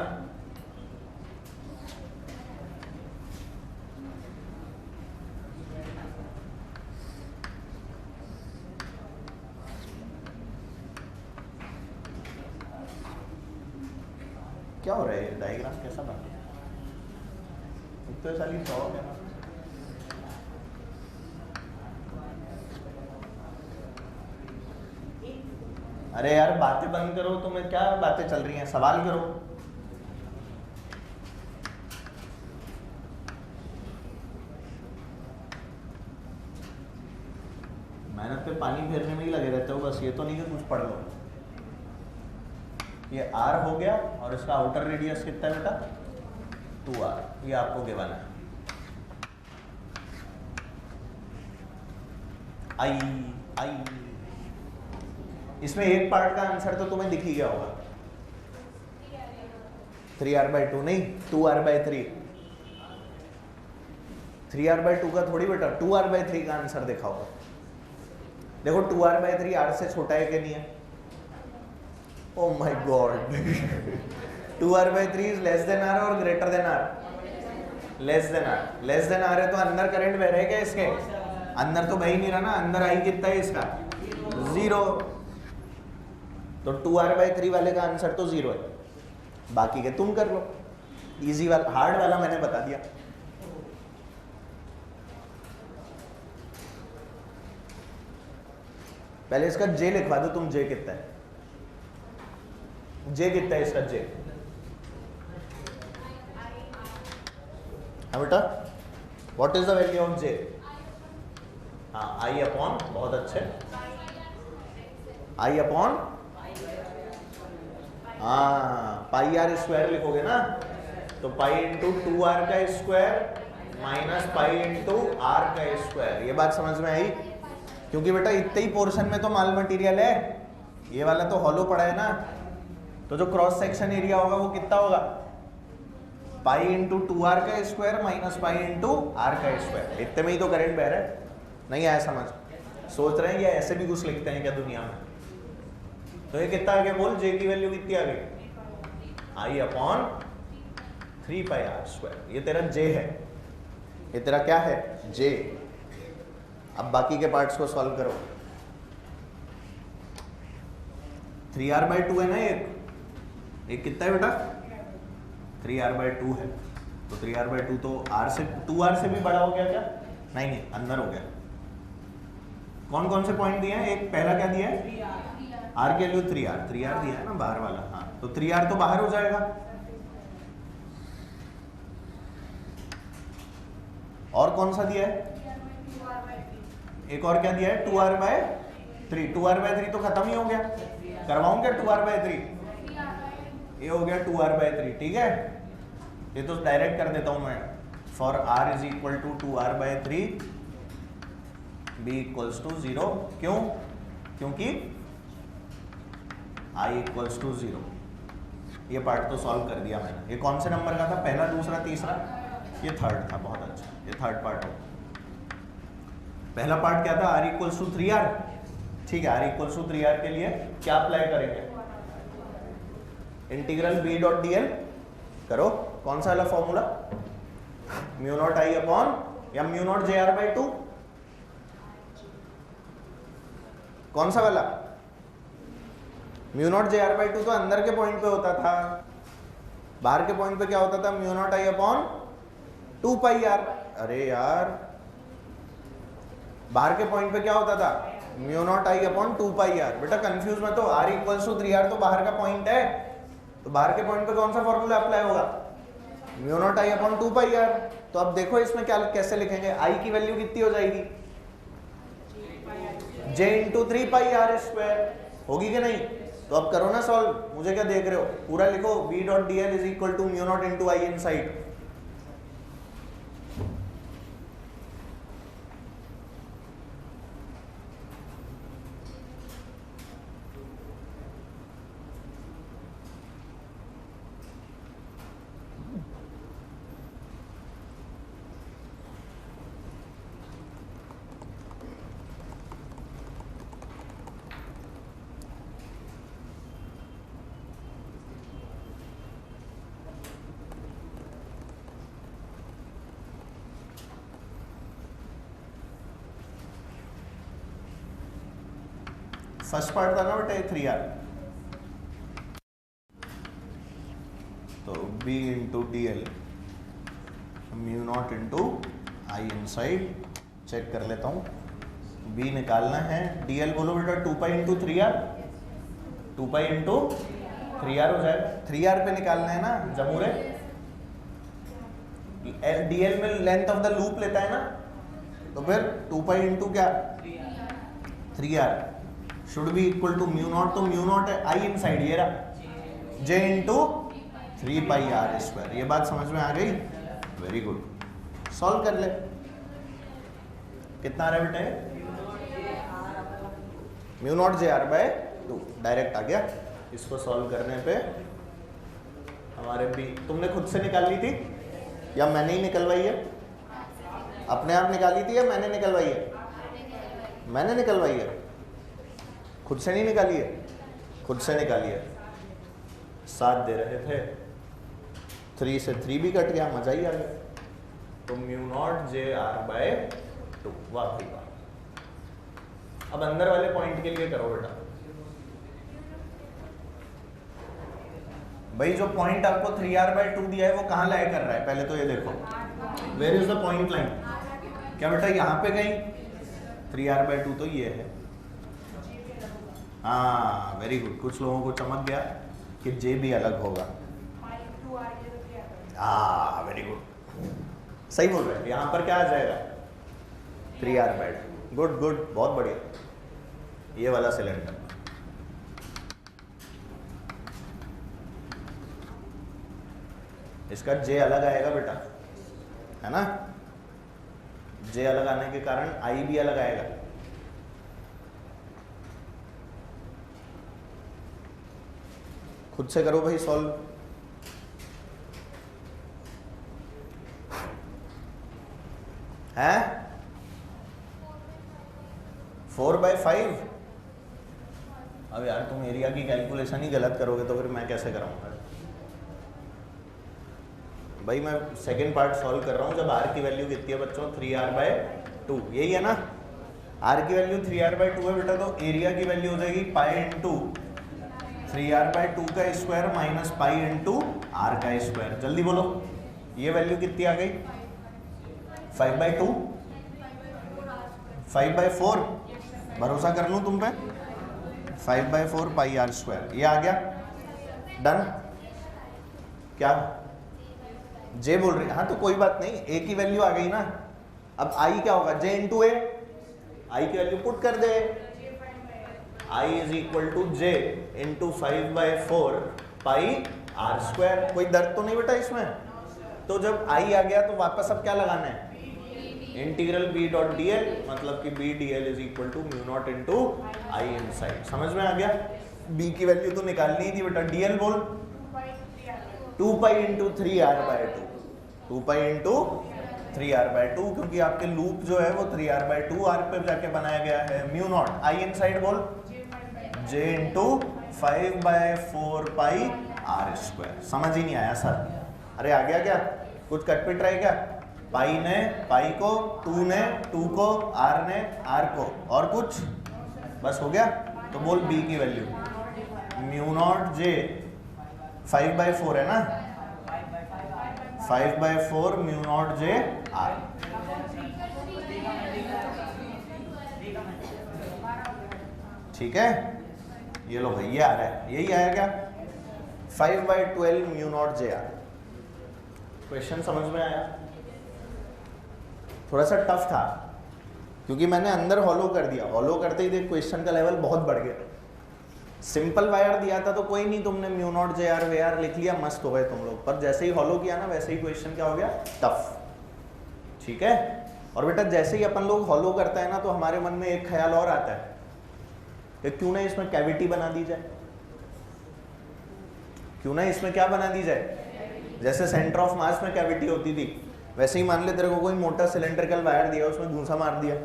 क्या हो रहा है, डायग्राम कैसा बन गया, तो साली शौक है ना। अरे यार बातें बंद करो, तुम्हें क्या बातें चल रही हैं, सवाल करो। मेहनत पे पानी फेरने में ही लगे रहते हो बस, ये तो नहीं कि कुछ पढ़ लो। ये r हो गया और इसका आउटर रेडियस कितना है बेटा, 2r, ये आपको गिवन है। आई इसमें एक पार्ट का आंसर तो तुम्हें दिख ही गया होगा, 3r/2 नहीं 2r/3। 3r/2 का थोड़ी बेटा 2r/3 का आंसर देखा होगा। देखो 2r/3 r से छोटा है कि नहीं है? Oh my God 2r/3 is less than r और greater than r? Less than r। Less than r है तो अंदर करंट बह रहा है क्या इसके? अंदर तो बह ही नहीं रहा ना। अंदर आई कितना है इसका, 0। तो 2r/3 वाले का आंसर तो 0 है। बाकी के तुम कर लो, इजी वाला, हार्ड वाला मैंने बता दिया। पहले इसका j लिखवा दो तुम, j कितना है, j कितना है इसका j? हाँ बेटा, what is the value of j? हाँ i अपॉन, बहुत अच्छे, i upon pi R square लिखोगे ना, तो पाई इंटू 2r का स्क्वायर माइनस पाई इंटू r का स्क्वायर। ये बात समझ में आई? क्योंकि बेटा इतने ही पोर्शन में तो माल मटेरियल है, ये वाला तो हॉलो पड़ा है ना, तो जो क्रॉस सेक्शन एरिया होगा वो कितना होगा, पाई इंटू 2r का स्क्वायर माइनस पाई इंटू r का स्क्वायर। इतने में ही तो करंट बह रहा है। नहीं आया समझ? सोच रहे हैं या ऐसे भी कुछ लिखते हैं क्या दुनिया में? तो ये कितना आ गया बोल, j की वैल्यू कितनी आ गई, i upon 3 pi r square. ये तेरा j है, ये तेरा क्या है, j। अब बाकी के पार्ट्स को सॉल्व करो। 3r/2 है ना एक कितना है बेटा, 3r/2 है। तो 3r/2 तो r से 2r से भी बड़ा हो गया क्या? नहीं अंदर हो गया। कौन कौन से पॉइंट दिए हैं? एक पहला क्या दिया है, r के लिए 3r दिया है ना बाहर वाला। हाँ तो 3r तो बाहर हो जाएगा। और कौन सा दिया है? एक और क्या दिया है, 2r/3। 2r/3 तो खत्म ही हो गया, करवाऊं क्या 2r/3? ये हो गया 2r/3। ठीक है, ये तो डायरेक्ट कर देता हूं मैं। For r is equal to 2r/3 b equals to 0। क्यों? क्योंकि i इक्वल्स टू 0। ये पार्ट तो सॉल्व कर दिया मैंने। ये कौन से नंबर का था, पहला, दूसरा, तीसरा? ये थर्ड था। बहुत अच्छा, ये थर्ड पार्ट हो। पहला पार्ट क्या था, r इक्वल्स टू 3r। ठीक है, r इक्वल्स टू 3r के लिए क्या अप्लाई करेंगे, इंटीग्रल b.dl करो। कौन सा वाला फॉर्मूला, μ0 i अपॉन या μ0 jr/2? कौन सा वाला? μ0 jr/2 तो अंदर के पॉइंट पे होता था, बाहर के पॉइंट पे क्या होता था, mu naught I upon 2 pi R. अरे यार बाहर के पॉइंट पे क्या होता था, mu naught I upon 2 pi R. बेटा कंफ्यूज मत हो, r इक्वल्स टू 3r तो बाहर का पॉइंट है, तो बाहर के पॉइंट पे कौन सा फॉर्मूला अप्लाई होगा, mu naught I upon 2 pi R. तो अब देखो इसमें क्या कैसे लिखेंगे, i की वैल्यू कितनी हो जाएगी, j into 3 pi R square, होगी कि नहीं। तो अब करो ना सॉल्व, मुझे क्या देख रहे हो, पूरा लिखो, v dot D L is equal to mu naught into I inside. First part था ना बेटा 3r, तो b into D L mu naught into I inside. Check कर लेता हूँ, b निकालना है, dl बोलो बेटा 2 pi into 3r, 2 pi into 3r हो जाएगा, 3r पे निकालना है ना जमूरे, dl में लेंथ ऑफ द लूप लेता है ना, तो फिर 2 पाई इंटू क्या 3r should be equal to mu naught, तो म्यू नॉट है आई इन साइड ये रहा, j into 3 pi R square. ये बात समझ में आ गई, वेरी गुड। सॉल्व कर ले, कितना आ रहा है बेटा, mu naught J R by 2 direct आ गया। इसको सॉल्व करने पे हमारे भी, तुमने खुद से निकाल ली थी या मैंने ही निकलवाई है, अपने आप निकाली थी या मैंने निकलवाई है, मैंने निकलवाई है, खुद से नहीं निकाली है, खुद से निकाली है। 7 दे रहे थे, 3 से 3 भी कट गया, मजा ही आ गया। तो mu naught J R by 2, वाह भाई वाह। अब अंदर वाले पॉइंट के लिए करो बेटा, भाई जो पॉइंट आपको 3r बाय 2 दिया है वो कहाँ लाई कर रहा है, पहले तो ये देखो, where is the point line, क्या बेटा यहाँ पे कहीं 3r बाय 2 तो ये है, हाँ वेरी गुड। कुछ लोगों को चमक गया कि जे भी अलग होगा, हाँ वेरी गुड, सही बोल रहे हैं। यहाँ पर क्या आ जाएगा 3r बाय 2, गुड गुड, बहुत बढ़िया। ये वाला सिलेंडर, इसका जे अलग आएगा बेटा, है ना, जे अलग आने के कारण आई भी अलग आएगा। खुद से करो भाई सॉल्व, है 4/5। अब यार तुम एरिया की कैलकुलेशन ही गलत करोगे तो फिर मैं कैसे कराऊंगा भाई। मैं सेकेंड पार्ट सॉल्व कर रहा हूँ, जब r की वैल्यू कितनी है बच्चों, 3r बाय 2, यही है ना, r की वैल्यू 3r बाय 2 है बेटा, तो एरिया की वैल्यू हो जाएगी पाई इंटू 3r बाय 2 का स्क्वायर माइनस पाई इंटू r का स्क्वायर। जल्दी बोलो, ये वैल्यू कितनी आ गई, 5/2, 5/4, भरोसा कर लूँ तुम पे, 5/4 पाई आर स्क्वायर, ये आ गया, डन। क्या जे बोल रही है, हाँ तो कोई बात नहीं, ए की वैल्यू आ गई ना। अब आई क्या होगा, जे इंटू ए, आई की वैल्यू पुट कर दे, I is equal to J into 5/4 pi R square. कोई दर्द तो नहीं बेटा इसमें। तो जब आई आ गया तो वापस अब क्या लगाना है, integral B dot D L, मतलब कि B D L is equal to mu naught into I inside. समझ में आ गया, बी की वैल्यू तो निकालनी थी बेटा, डी एल बोल 2 pi into 3r by 2, 2 pi into 3r by 2, क्योंकि आपके लूप जो है वो 3r बाय 2 r पे जाके बनाया गया है। Mu naught I inside बोल j into 5/4 pi R square. समझ ही नहीं आया सर, अरे आ गया क्या, कुछ कटपिट रहे क्या, पाई ने पाई को, 2 ने 2 को, r ने r को, और कुछ बस हो गया। तो बोल b की वैल्यू म्यू नॉट j 5/4 है ना, 5/4 म्यू नॉट जे आर। ठीक है, ये लो भाई ये आ रहा है, यही आया क्या? 5/12 mu naught J are. Question समझ में आया? थोड़ा सा टफ था क्योंकि मैंने अंदर हॉलो कर दिया, हॉलो करते ही देख क्वेश्चन का लेवल बहुत बढ़ गया। सिंपल वायर दिया था तो कोई नहीं, तुमने म्यू नॉट जे आर वे आर लिख लिया, मस्त हो गए तुम लोग। पर जैसे ही हॉलो किया ना वैसे ही क्वेश्चन क्या हो गया? टफ। ठीक है, और बेटा जैसे ही अपन लोग हॉलो करते हैं ना तो हमारे मन में एक ख्याल और आता है कि क्यों ना इसमें कैविटी बना दी जाए, क्यों ना इसमें क्या बना दी जाए? जैसे सेंटर ऑफ मास में कैविटी होती थी, वैसे ही मान ले तेरे को कोई मोटा सिलेंड्रिकल वायर दिया, उसमें घूंसा मार दिया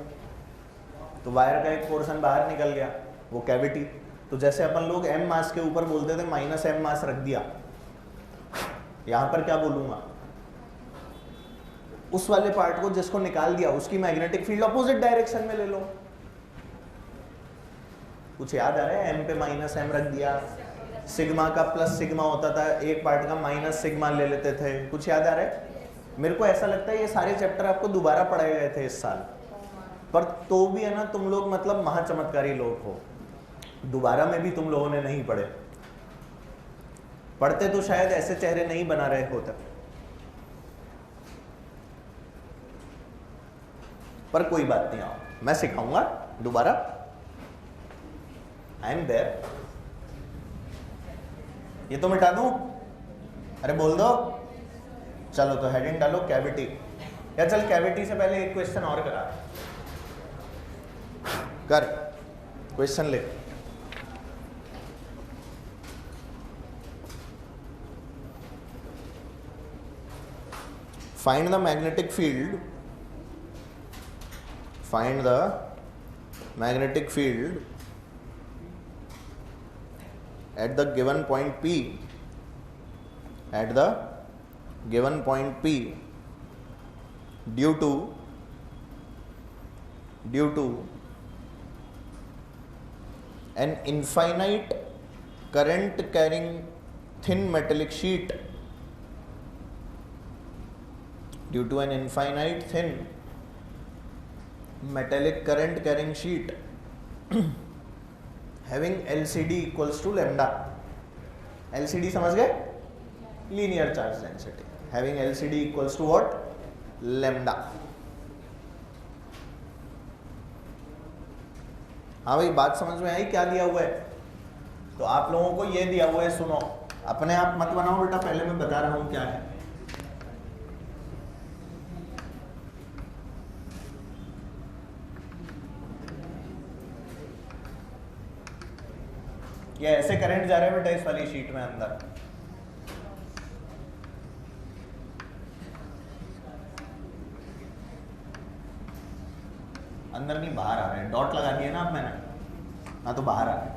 तो वायर का एक पोर्शन बाहर निकल गया, वो कैविटी। तो जैसे अपन लोग m मास के ऊपर बोलते थे -m मास रख दिया, यहां पर क्या बोलूंगा? उस वाले पार्ट को जिसको निकाल दिया उसकी मैग्नेटिक फील्ड अपोजिट डायरेक्शन में ले लो। कुछ याद आ रहा है? m पे -m रख दिया, सिग्मा का प्लस सिग्मा होता था, एक पार्ट का माइनस सिग्मा ले लेते थे। कुछ याद आ रहा है? मेरे को ऐसा लगता है ये सारे चैप्टर आपको दोबारा पढ़ाए गए थे इस साल, पर तो भी है ना तुम लोग मतलब महाचमत्कारी लोग हो, दोबारा में भी तुम लोगों ने नहीं पढ़े। पढ़ते तो शायद ऐसे चेहरे नहीं बना रहे होते, पर कोई बात नहीं, आओ मैं सिखाऊंगा दोबारा। I am there. ये तो मिटा दूं? अरे बोल दो। चलो तो हेडिंग डालो कैविटी। या चल कैविटी से पहले एक क्वेश्चन और करा कर, क्वेश्चन ले। Find the magnetic field. Find the magnetic field at the given point P. At the given point P, due to an infinite current carrying thin metallic sheet. Due to an infinite thin metallic current carrying sheet having LCD equals to lambda. LCD समझ गए? Linear charge density. Having LCD equals to what? Lambda. हाँ भाई बात समझ में आई? क्या दिया हुआ है? तो आप लोगों को ये दिया हुआ है, सुनो, अपने आप मत बनाओ बेटा, पहले मैं बता रहा हूं क्या है। ये ऐसे करंट जा रहा है बेटा इस वाली शीट में अंदर, अंदर नहीं बाहर आ रहा है। डॉट लगा दिया ना आप मैंने, हाँ तो बाहर आ रहा है।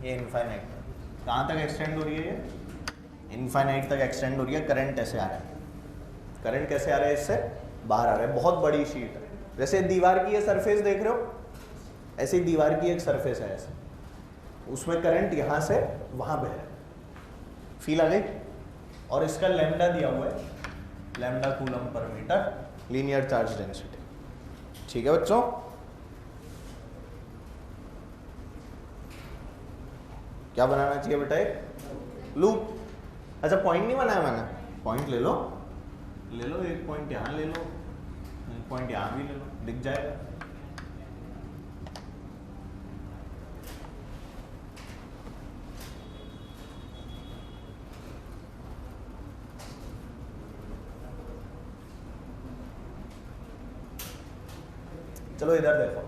ये इनफाइनाइट कहाँ तक एक्सटेंड हो रही है? ये इनफाइनाइट तक एक्सटेंड हो रही है। करंट ऐसे आ रहा है, करंट कैसे आ रहा है? इससे बाहर आ रहा है। बहुत बड़ी शीट है, जैसे दीवार की ये सरफेस देख रहे हो, ऐसे ही दीवार की एक सरफेस है ऐसे, उसमें करंट यहाँ से वहाँ बह रहा है। फील आ गई? और इसका लैम्डा दिया हुआ है, lambda coulomb per metre, linear charge density. ठीक है बच्चों? क्या बनाना चाहिए बेटा? एक लूप। अच्छा पॉइंट नहीं बनाया मैंने, पॉइंट ले लो, ले लो, एक पॉइंट यहाँ ले लो, एक पॉइंट यहाँ भी ले लो, दिख जाएगा। चलो इधर देखो,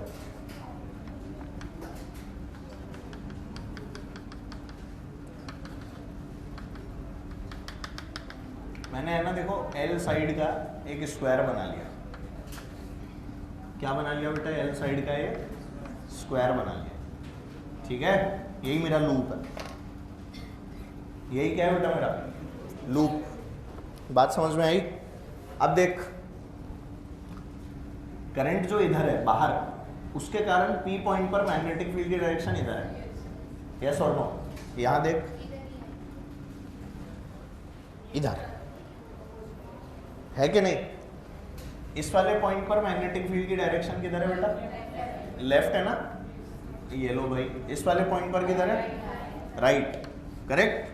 मैंने है ना देखो L साइड का एक स्क्वायर बना लिया। क्या बना लिया बेटा? L साइड का एक स्क्वायर बना लिया। ठीक है, यही मेरा लूप है। यही क्या है बेटा? मेरा लूप। बात समझ में आई? अब देख, करंट जो इधर है बाहर, उसके कारण P पॉइंट पर मैग्नेटिक फील्ड की डायरेक्शन इधर है। यस और नो? यहां देख, इधर है कि नहीं? इस वाले पॉइंट पर मैग्नेटिक फील्ड की डायरेक्शन किधर है बेटा? लेफ्ट है ना? ये लो भाई, इस वाले पॉइंट पर किधर है? Right, correct.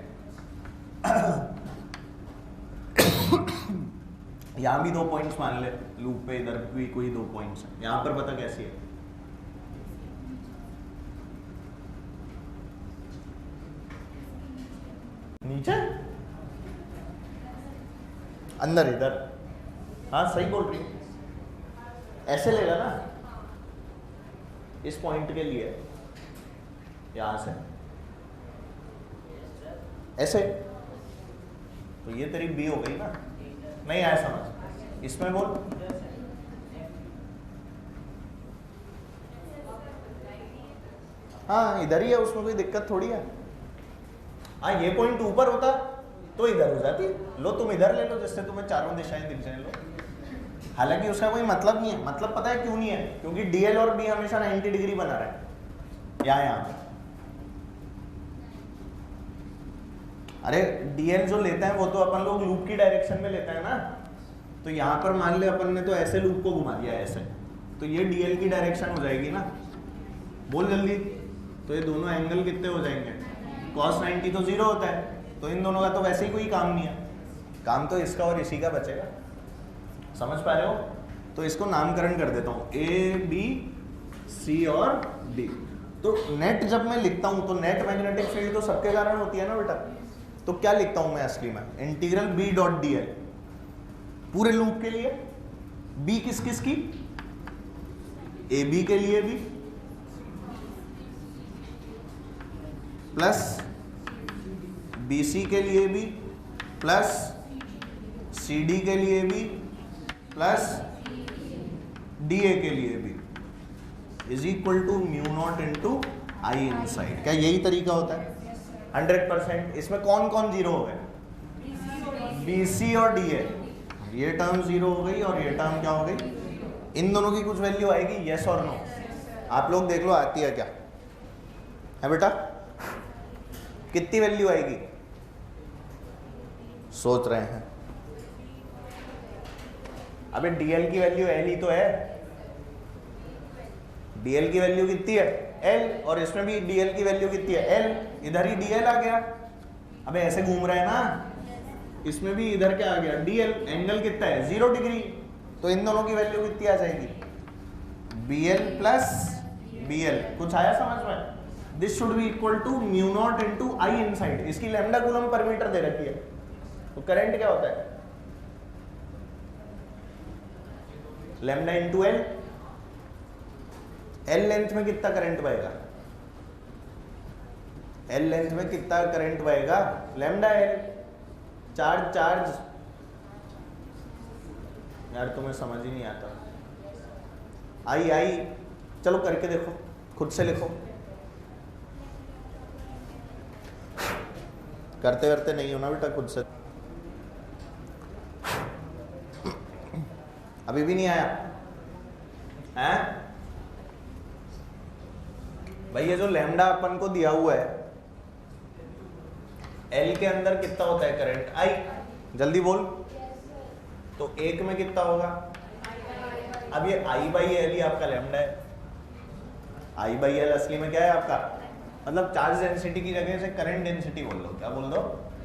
यहां भी 2 पॉइंट्स मान ले लूप पे, इधर भी कोई 2 पॉइंट्स हैं। यहां पर पता कैसी है? नीचे अंदर इधर, हाँ सही बोल रही, ऐसे लेगा ना इस पॉइंट के लिए, यहां से ऐसे, तो ये तेरी बी हो गई ना? नहीं आया समझ? इसमें बोल, हाँ इधर ही है, उसमें कोई दिक्कत थोड़ी है। हाँ ये पॉइंट ऊपर होता तो इधर हो जाती, लो तुम इधर ले लो जिससे तुम्हें चारों दिशाएं दिख जाए, लो। हालांकि उसका कोई मतलब नहीं है, मतलब पता है क्यों नहीं है? क्योंकि डीएल और बी हमेशा 90 डिग्री बना रहा है यहाँ। अरे डीएल जो लेता है वो तो अपन लोग लूप की डायरेक्शन में लेता है ना, तो यहाँ पर मान ले अपन ने तो ऐसे लूप को घुमा दिया ऐसे, तो ये डीएल की डायरेक्शन हो जाएगी ना, बोल जल्दी। तो ये दोनों एंगल कितने हो जाएंगे? cos 90 तो 0 होता है, तो इन दोनों का तो वैसे ही कोई काम नहीं है, काम तो इसका और इसी का बचेगा। समझ पा रहे हो? तो इसको नामकरण कर देता हूँ ए बी सी और डी। तो नेट जब मैं लिखता हूँ तो नेट मैग्नेटिक फील्ड तो सबके कारण होती है ना बेटा, तो क्या लिखता हूँ मैं असली में? Integral B dot D L पूरे लूप के लिए, बी किस किस की? ए बी के लिए भी, प्लस बी सी के लिए भी, प्लस सी डी के लिए भी, प्लस डी ए के लिए भी, is equal to mu naught into I inside. क्या यही तरीका होता है? 100%। इसमें कौन कौन जीरो हो गए? बी सी और डी ए, ये टर्म जीरो हो गई और ये टर्म क्या हो गई? इन दोनों की कुछ वैल्यू आएगी, यस और नो? आप लोग देख लो आती है क्या है बेटा? कितनी वैल्यू आएगी? सोच रहे हैं? अबे डीएल की वैल्यू एल ही तो है, डीएल की वैल्यू कितनी है? एल, और इसमें भी डीएल की वैल्यू कितनी है? एल, इधर ही डीएल आ गया। अबे ऐसे घूम रहा है ना, इसमें भी इधर क्या आ गया? डीएल। एंगल कितना है? 0 डिग्री, तो इन दोनों की वैल्यू कितनी आ जाएगी? BL plus BL. कुछ आया समझ में? This should be equal to mu naught into I inside. इसकी लैम्डा कूलम पर मीटर दे रखी है, तो करंट क्या होता है? Lambda into L. L length में कितना करंट बहेगा? एल लेंथ में कितना करंट बहेगा? Lambda L. चार्ज चार्ज यार तुम्हें समझ ही नहीं आता। आई आई, चलो करके देखो, खुद से लिखो। करते करते नहीं होना बेटा, खुद से। अभी भी नहीं आया हैं भाई? ये जो लैम्डा अपन को दिया हुआ है, एल के अंदर कितना होता है करंट? आई। जल्दी बोल। तो एक में कितना होगा? अब ये आई बाई एल ही आपका लैम्डा है। आई बाई एल असली में क्या है आपका? मतलब चार्ज डेंसिटी की जगह से करंट डेंसिटी बोल दो। क्या बोल दो?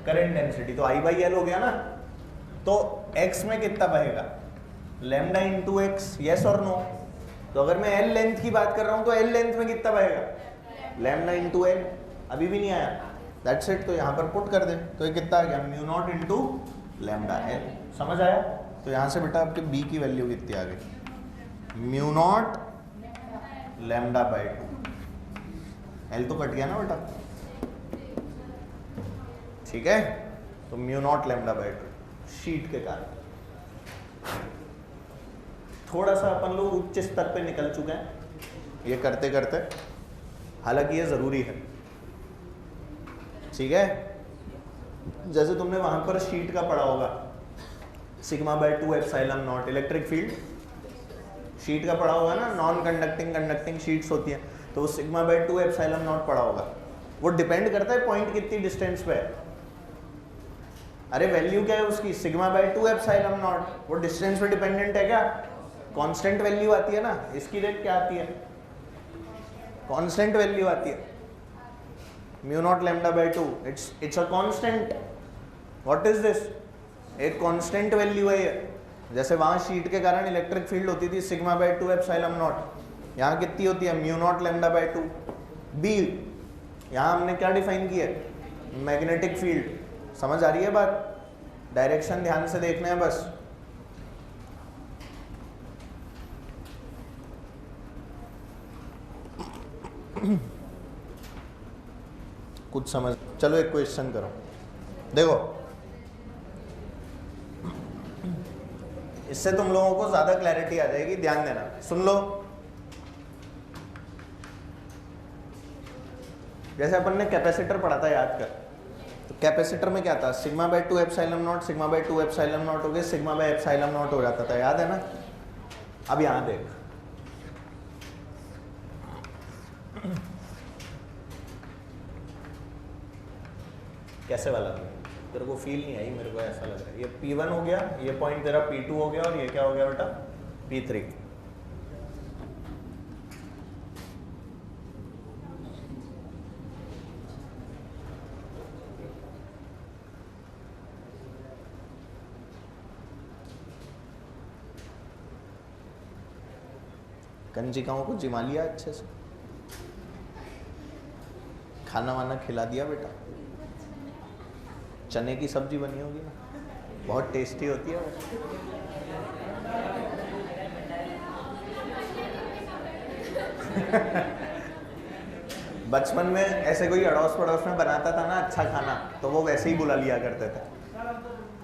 Current density. तो आई बाई एल हो गया ना, तो एक्स में कितना बहेगा? लैम्डा इंटू एक्स, यस और नो? तो अगर मैं एल लेंथ की बात कर रहा हूं तो एल लेंथ में कितना बहेगा? Lambda into L. अभी भी नहीं आया? That's it. तो यहाँ पर पुट कर दे, तो ये कितना आ गया? Mu naught into lambda L. समझ आया? तो यहाँ से बेटा आपके बी की वैल्यू कितनी आ गई? Mu naught lambda by 2। L तो कट गया ना बेटा, ठीक है? तो mu naught lambda by 2 sheet के कारण। थोड़ा सा अपन लोग उच्च स्तर पे निकल चुके हैं ये करते करते, हालांकि ये जरूरी है, ठीक है? जैसे तुमने वहां पर शीट का पढ़ा होगा, sigma bye 2 epsilon not electric field, sheet का पढ़ा होगा ना, नॉन कंडक्टिंग कंडक्टिंग शीट्स होती हैं, तो वो सिग्मा बाय 2 एप्सिलॉन नॉट पढ़ा होगा। वो डिपेंड करता है पॉइंट कितनी डिस्टेंस पे है। अरे वैल्यू क्या है उसकी, सिग्मा बाय 2 एप्सिलॉन नॉट, वो डिस्टेंस पे डिपेंडेंट है क्या, कांस्टेंट वैल्यू आती है ना, इसकी रेट क्या आती है, कांस्टेंट वैल्यू आती है, mu naught lambda by 2, it's a constant. What is this, एक कांस्टेंट वैल्यू है ये। जैसे वहां शीट के कारण इलेक्ट्रिक फील्ड होती थी सिग्मा बाय 2 एप्सिलॉन नॉट, यहाँ कितनी होती है, mu naught lambda by 2। B, यहाँ हमने क्या डिफाइन किया है, मैग्नेटिक फील्ड। समझ आ रही है बात, डायरेक्शन ध्यान से देखना है बस। कुछ समझ, चलो एक क्वेश्चन करो, देखो इससे तुम लोगों को ज्यादा क्लैरिटी आ जाएगी, ध्यान देना, सुन लो। जैसे अपन ने कैपेसिटर पढ़ा था, याद कर, तो कैपेसिटर में क्या था, sigma bye 2 epsilon not, sigma bye 2 epsilon not हो गया, सिग्मा बाय एप्सिलॉन नॉट हो जाता था, याद है ना। अब यहां देख, कैसे वाला तेरे को फील नहीं आई, मेरे को ऐसा लग रहा है, ये P1 हो गया, ये पॉइंट तेरा P2 हो गया, और ये क्या हो गया बेटा, P3। कंजिकाओं को जिमा लिया अच्छे से, खाना वाना खिला दिया बेटा, चने की सब्जी बनी होगी ना, बहुत टेस्टी होती है वो। बचपन में ऐसे कोई अड़ोस पड़ोस में बनाता था ना अच्छा खाना, तो वो वैसे ही बुला लिया करते थे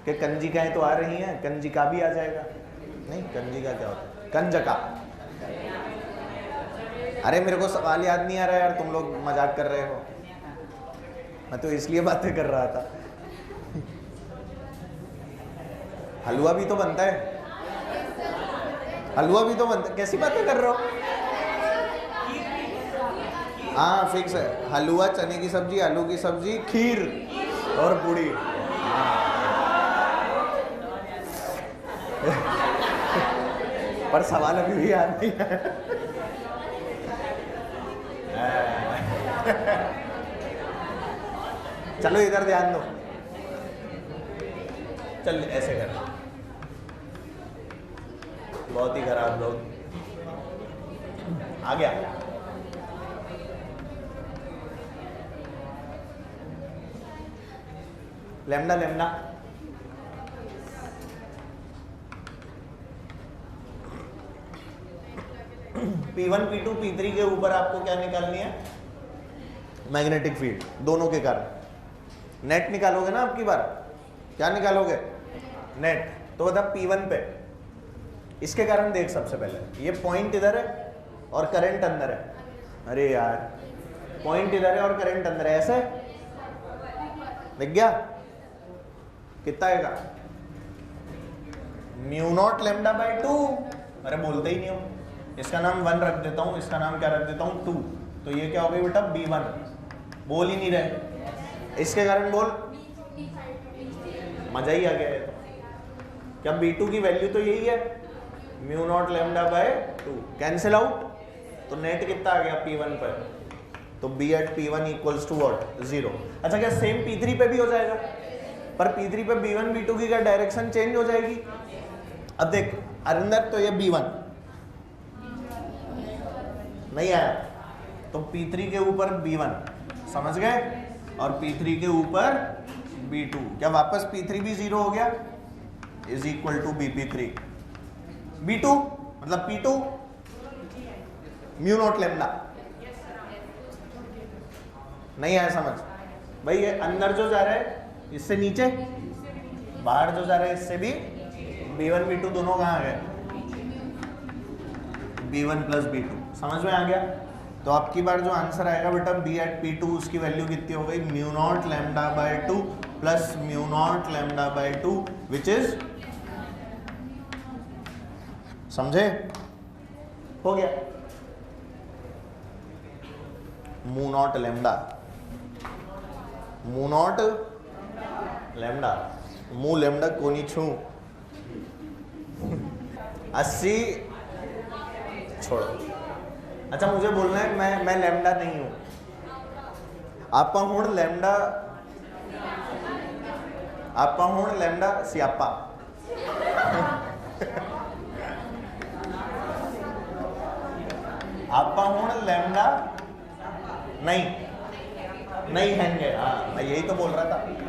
कि कंजिकाएं तो आ रही हैं, कंजिका भी आ जाएगा। नहीं, कंजिका क्या होता है, कंजका। अरे मेरे को सवाल याद नहीं आ रहा यार, तुम लोग मजाक कर रहे हो, मैं तो इसलिए बातें कर रहा था। हलवा भी तो बनता है, हलवा भी तो बनता है, कैसी बातें कर रहे हो। हाँ फिक्स है, हलवा, चने की सब्जी, आलू की सब्जी, खीर और पूड़ी। पर सवाल अभी भी याद नहीं है। चलो इधर ध्यान दो, चल ऐसे कर, बहुत ही खराब लोग। आ गया, lambda lambda P1 P2 P3 के ऊपर आपको क्या निकालनी है, मैग्नेटिक फील्ड, दोनों के कारण। नेट निकालोगे ना आपकी बार, क्या निकालोगे, नेट। तो बता P1 पे, इसके कारण देख, सबसे पहले ये पॉइंट इधर है और करंट अंदर है। अरे यार, पॉइंट इधर है और करंट अंदर है, ऐसे दिख गया, कितना आएगा, म्यू नॉट लैम्डा बाय 2। अरे बोलते ही नहीं हो, इसका नाम 1 रख देता हूं, इसका नाम क्या रख देता हूं, 2। तो ये क्या हो गई बेटा, B1। बोल ही नहीं रहे, इसके कारण बोल, मजा ही आ गया है। क्या B2 की वैल्यू तो यही है, mu naught lambda by 2, cancel out, तो नेट कितना आ गया P1 पर, तो B at P1 equals to what, 0। अच्छा, क्या सेम P3 पे भी हो जाएगा, पर P3 पे B1 B2 की क्या डायरेक्शन चेंज हो जाएगी। अब देख, अंदर तो ये B1 नहीं आया, तो P3 के ऊपर B1, समझ गए, और P3 के ऊपर B2, क्या वापस P3 भी 0 हो गया, is equal to BP3। B2 मतलब P2 म्यू नॉट लैम्डा, नहीं आया समझ भाई। ये अंदर जो जा रहा है इससे नीचे, बाहर जो जा रहा है इससे भी, B1 B2 दोनों कहाँ गए, B1 प्लस B2, समझ में आ गया। तो आपकी बार जो आंसर आएगा बेटा B एट P2, उसकी वैल्यू कितनी हो गई, mu naught lambda by 2 plus mu naught lambda by 2, which is, समझे, हो गया, mu naught lambda, mu naught lambda. मुंह लेमडा कोनी छू 80 छोड़ो। अच्छा मुझे बोलना है मैं लैम्डा नहीं हूं। आपा हूं लैम्डा, आपा हूं लैम्डा सियापा। आपा हूं लैम्डा नहीं हैंगे। हाँ मैं यही तो बोल रहा था।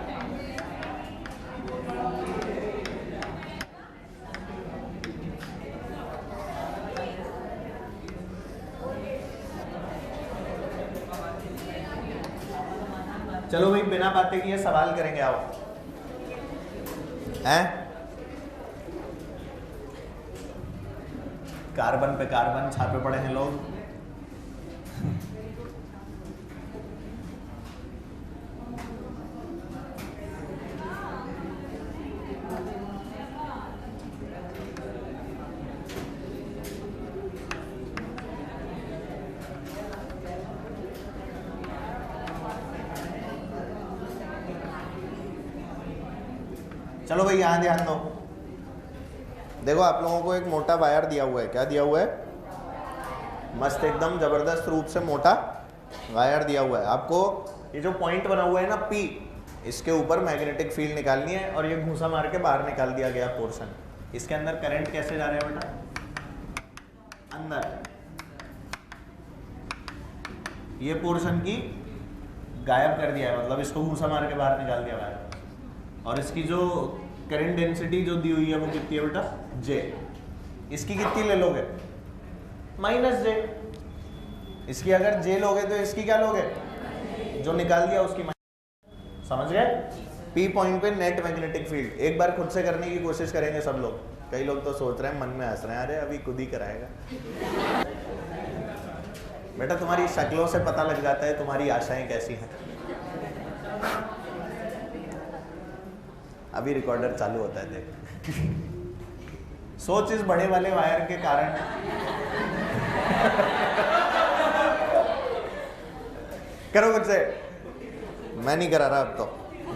चलो भाई बिना बातें किए सवाल करेंगे। आओ हैं, कार्बन पे कार्बन छापे पड़े हैं लोग। चलो भाई यहां ध्यान दो। देखो आप लोगों को एक मोटा वायर दिया हुआ है। क्या दिया हुआ है? मस्त एकदम जबरदस्त रूप से मोटा वायर दिया हुआ है। आपको ये जो पॉइंट बना हुआ है ना P, इसके ऊपर मैग्नेटिक फील्ड निकालनी है और ये घूसा मार के बाहर निकाल दिया गया पोर्शन। इसके अंदर करंट कैसे जा रहा है बेटा? अंदर। ये पोर्शन की गायब कर दिया है, मतलब इसको घूसा मार के बाहर निकाल दिया वायर। और इसकी जो करंट डेंसिटी जो दी हुई है वो कितनी है बेटा? J। इसकी कितनी ले लोगे? -J। इसकी अगर J लोगे तो इसकी क्या लोगे? जो निकाल दिया उसकी। समझ गए? P पॉइंट पे नेट मैग्नेटिक फील्ड। एक बार खुद से करने की कोशिश करेंगे सब लोग। कई लोग तो सोच रहे हैं, मन में हंस रहे हैं, अरे अभी खुद ही कराएगा। बेटा तुम्हारी शक्लों से पता लग जाता है तुम्हारी आशाएं कैसी हैं। अभी रिकॉर्डर चालू होता है देख। सोच इस बड़े वाले वायर के कारण करो मुझसे। मैं नहीं करा रहा अब तो,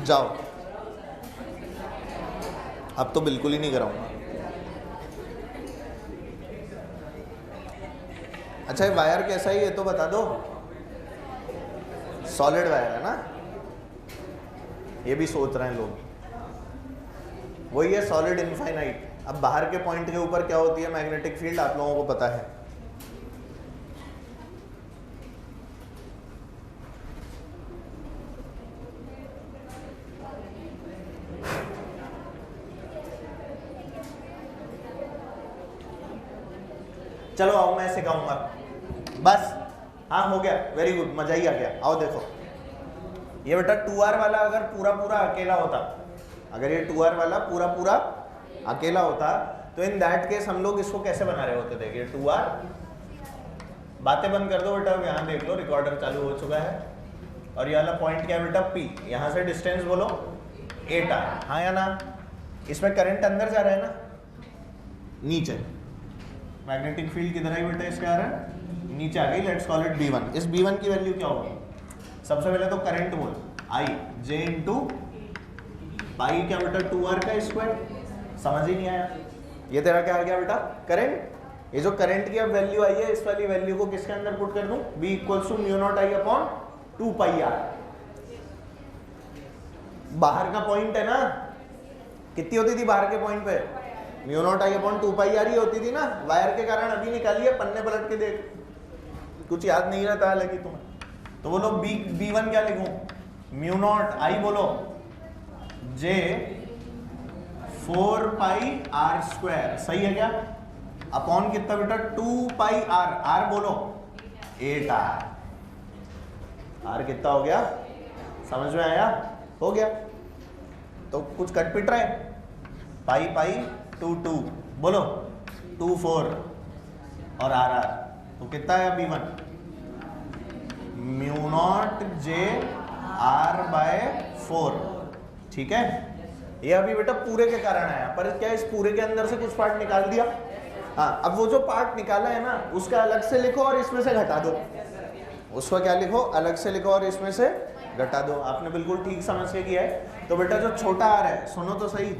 जाओ। अब तो बिल्कुल ही नहीं कराऊंगा। अच्छा ये वायर कैसा है ये तो बता दो। सॉलिड वायर है ना? ये भी सोच रहे हैं लोग। वही है सॉलिड इनफाइनाइट। अब बाहर के पॉइंट के ऊपर क्या होती है मैग्नेटिक फील्ड, आप लोगों को पता है। चलो आओ मैं सिखाऊंगा बस। हाँ हो गया, वेरी गुड, मजा ही आ गया। आओ देखो ये बेटा 2R वाला अगर पूरा पूरा अकेला होता, अगर ये 2R वाला पूरा पूरा अकेला होता तो इन दैट केस हम लोग इसको कैसे बना रहे होते? देखिए 2R। बातें बंद कर दो बेटा, यहाँ देख लो रिकॉर्डर चालू हो चुका है। और ये वाला पॉइंट क्या है बेटा? P। यहाँ से डिस्टेंस बोलो 8R। हाँ या ना? इसमें करंट अंदर जा रहा है ना? नीचे। मैग्नेटिक फील्ड किधर आई बेटा इसके आ रहा है? नीचे आ गई। Let's call it B1। इस B1 की वैल्यू क्या होगी? सबसे पहले तो करंट बोल I J इंटू पाई क्या बेटा? 2R का स्क्वायर। समझ ही नहीं आया। ये तेरा क्या आ गया बेटा? करंट। ये जो करंट की अब वैल्यू आई है, इस वाली वैल्यू को किसके अंदर पुट कर दूं? B equals to μ0I/2πr। बाहर का पॉइंट है ना? कितनी होती थी बाहर के पॉइंट पे? μ0I/2πr ही होती थी ना? वायर के कारण अभी निकालिए, पन्ने पलट के देख। कुछ याद नहीं रहता हालांकि तुम्हें। तो बोलो B1 क्या लिखूं? μ0I बोलो J 4πr²। सही है क्या? अपॉन कितना बेटा? 2πr। R बोलो 8R। R कितना हो गया? समझ में आया? हो गया। तो कुछ कट पिट रहे? पाई पाई 2 2 बोलो 2 4 और R। तो कितना है B1? μ0J/4। ठीक है? ये अभी बेटा पूरे के कारण आया, पर क्या इस पूरे के अंदर से कुछ पार्ट निकाल दिया? हाँ। अब वो जो पार्ट निकाला है ना, उसका अलग से लिखो और इसमें से घटा दो। उसका क्या लिखो? अलग से लिखो और इसमें से घटा दो। आपने बिल्कुल ठीक समझ के किया है। तो बेटा जो छोटा आर है, सुनो तो सही,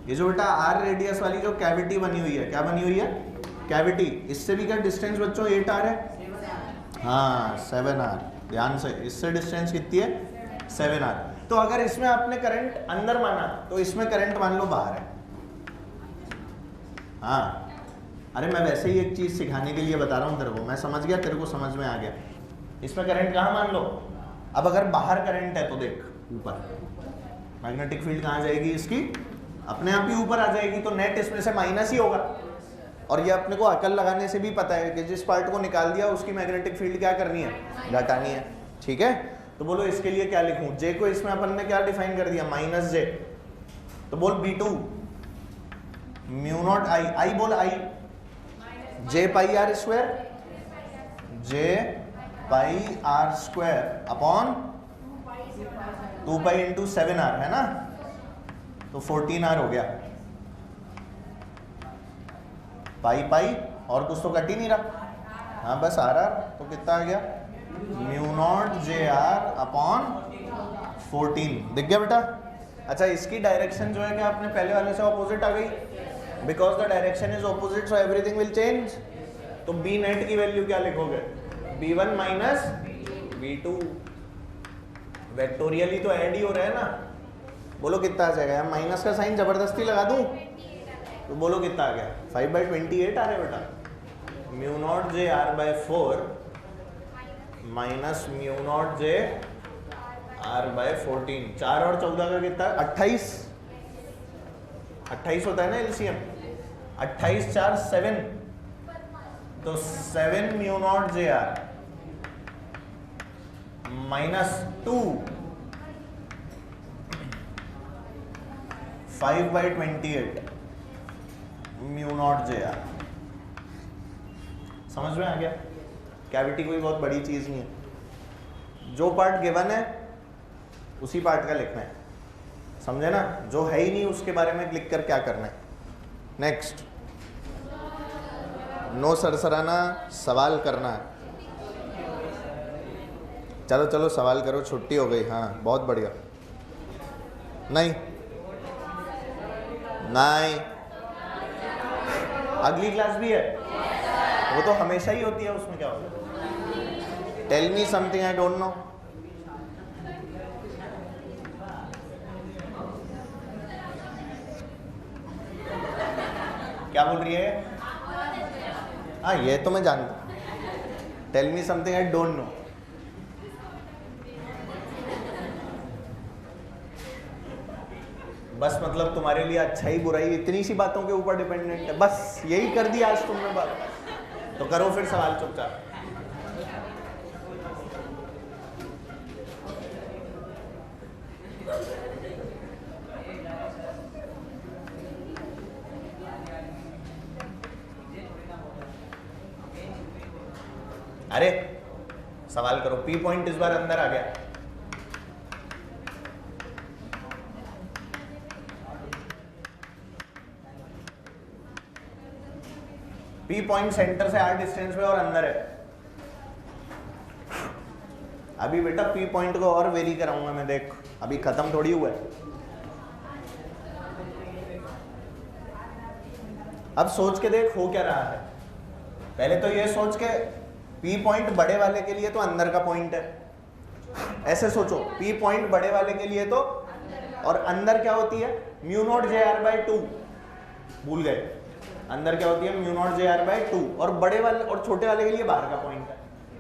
ये जो बेटा आर रेडियस वाली जो कैविटी बनी हुई है, क्या बनी हुई है? कैविटी। इससे भी क्या डिस्टेंस बच्चों 8 आर है? हाँ 7 आर। ध्यान से, इससे डिस्टेंस कितनी है? 7 आर। तो अगर इसमें आपने करंट अंदर माना तो इसमें करंट मान लो बाहर है। हाँ अरे मैं वैसे ही एक चीज सिखाने के लिए बता रहा हूँ तेरे को, मैं समझ गया, तेरे को समझ में आ गया। इसमें करंट कहाँ मान लो? अब अगर बाहर करंट है तो देख ऊपर, मैग्नेटिक फील्ड कहाँ जाएगी इसकी? अपने आप ही ऊपर आ जाएगी, तो नेट इसमें से माइनस ही होगा। और ये अपने को अकल लगाने से भी पता है कि जिस पार्ट को निकाल दिया उसकी मैग्नेटिक फील्ड क्या करनी है? घटानी है। ठीक है, तो बोलो इसके लिए क्या लिखूं? जे को इसमें अपन ने क्या डिफाइन कर दिया? Minus J. तो बोल B2 mu naught I, I बोल I, J pi R square, J pi R square upon 2 pi into 7 R, है ना? तो 14 आर हो गया। पाई पाई और कुछ तो कट ही नहीं रहा। हाँ बस आर आर, तो कितना आ गया? Mu naught J are upon 14। दिख गया बेटा? अच्छा इसकी डायरेक्शन जो है क्या अपने पहले वाले से ऑपोजिट आ गई? Because the direction is opposite so everything will change. तो बी नेट की वैल्यू क्या लिखोगे? B1 minus B2। वेक्टोरियली तो ऐड ही हो रहा है ना। बोलो कितना आ जाएगा? यार माइनस का साइन जबरदस्ती लगा दूं तो बोलो कितना आ गया? 5/28 आ रहा है बेटा। Mu naught J R by 4 minus mu naught J R by 14। 4 और 14 का कितना? 28। 28 होता है ना एलसीएम। 28 4 7, तो 7 mu naught J are minus 2 5/28 mu naught J are. समझ में आ गया? कैविटी कोई बहुत बड़ी चीज नहीं है, जो पार्ट गिवन है उसी पार्ट का लिखना है, समझे ना? जो है ही नहीं उसके बारे में क्लिक कर क्या करना है। नेक्स्ट, नो सरसराना, सवाल करना। चलो चलो सवाल करो, छुट्टी हो गई। हाँ बहुत बढ़िया। नहीं नहीं, अगली क्लास भी है, वो तो हमेशा ही होती है, उसमें क्या होगा? Tell me something I don't know. क्या बोल रही है? हाँ ये तो मैं जानता। Tell me something I don't know. बस मतलब तुम्हारे लिए अच्छाई बुराई इतनी सी बातों के ऊपर डिपेंडेंट है, बस यही कर दी आज तुमने बात। तो करो फिर सवाल चुपचाप। अरे सवाल करो। पी पॉइंट इस बार अंदर आ गया। पी पॉइंट सेंटर से आर डिस्टेंस में और अंदर है। अभी बेटा पी पॉइंट को और वेरी कराऊंगा मैं, देख अभी खत्म थोड़ी हुआ है। अब सोच के देख हो क्या रहा है। पहले तो ये सोच के पी पॉइंट बड़े वाले के लिए तो अंदर का पॉइंट है, ऐसे सोचो। पी पॉइंट बड़े वाले के लिए तो, और अंदर क्या होती है? Mu naught J R by 2। भूल गए? अंदर क्या होती है? Mu naught J R by 2। और बड़े वाले और छोटे वाले के लिए बाहर का पॉइंट है,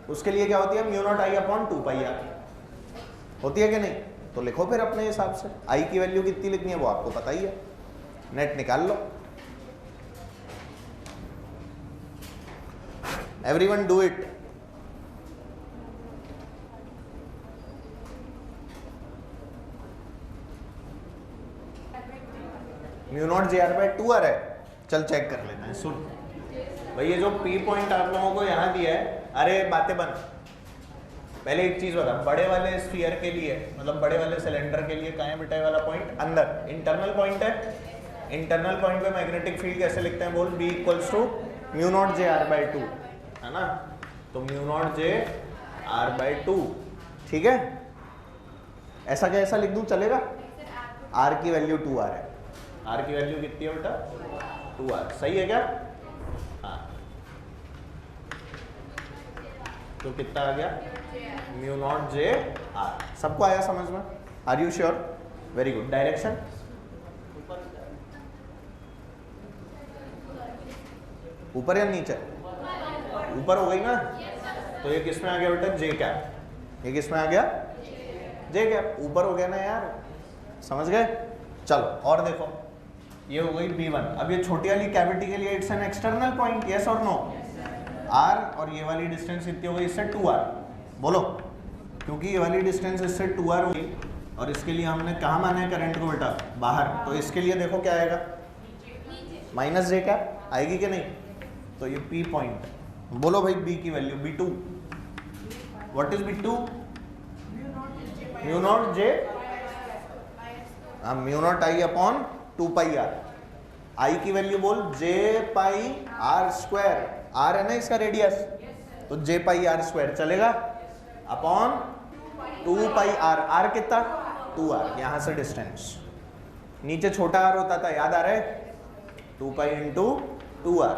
उसके लिए क्या होती है? Mu naught I upon 2 pi R. होती है कि नहीं? तो लिखो फिर अपने हिसाब से। आई की वैल्यू कितनी लिखनी है वो आपको पता ही है, नेट निकाल लो। Everyone do it. Mu naught J R by 2 आ रहा है। चल चेक कर लेते हैं। सुन भाई, ये जो पी पॉइंट आप लोगों को यहाँ दिया है, अरे बातें बंद। पहले एक चीज बता, बड़े वाले स्फीयर के लिए, मतलब बड़े वाले सिलेंडर के लिए कहाँ है बेटा वाला पॉइंट? अंदर। इंटरनल पॉइंट है। इंटरनल पॉइंट पे मैग्नेटिक फील्ड कैसे लिखते हैं? बोल, B equals to mu naught J R by 2, है ना? तो mu naught J R by 2, ठीक है। ऐसा क्या ऐसा लिख दूं चलेगा? आर की वैल्यू 2r है। आर की वैल्यू कितनी है बेटा? 2r। सही है क्या? हाँ, तो कितना आ गया? Mu naught J R. सबको आया समझ में? Are you sure? Very good. Direction ऊपर या नीचे? ऊपर हो गई ना, तो ये किस में आ गया बेटा? जे कैप। ये किस में आ गया? जे कैप। ऊपर हो गया ना यार, समझ गए? चलो और देखो, ये हो गई B1। अब ये छोटी वाली कैविटी के लिए it's an external point, yes और नो? R और ये वाली डिस्टेंस कितनी हो गई इससे? 2r। बोलो, क्योंकि ये वाली डिस्टेंस इससे 2r होगी और इसके लिए हमने कहाँ माना है करंट को बेटा? बाहर। तो इसके लिए देखो क्या आएगा? माइनस जे कैप आएगी कि नहीं? तो ये P पॉइंट। बोलो भाई B की value B2। What is B2? Mu naught J, mu naught I upon 2 pi R. I की वैल्यू बोल, J pi R square. R है ना इसका रेडियस, तो जे पाई आर स्क्वायर चलेगा अपॉन 2 पाई आर। आर कितना? 2r। यहां से डिस्टेंस, नीचे छोटा आर होता था, याद आ रहा है? 2 पाई इंटू 2r।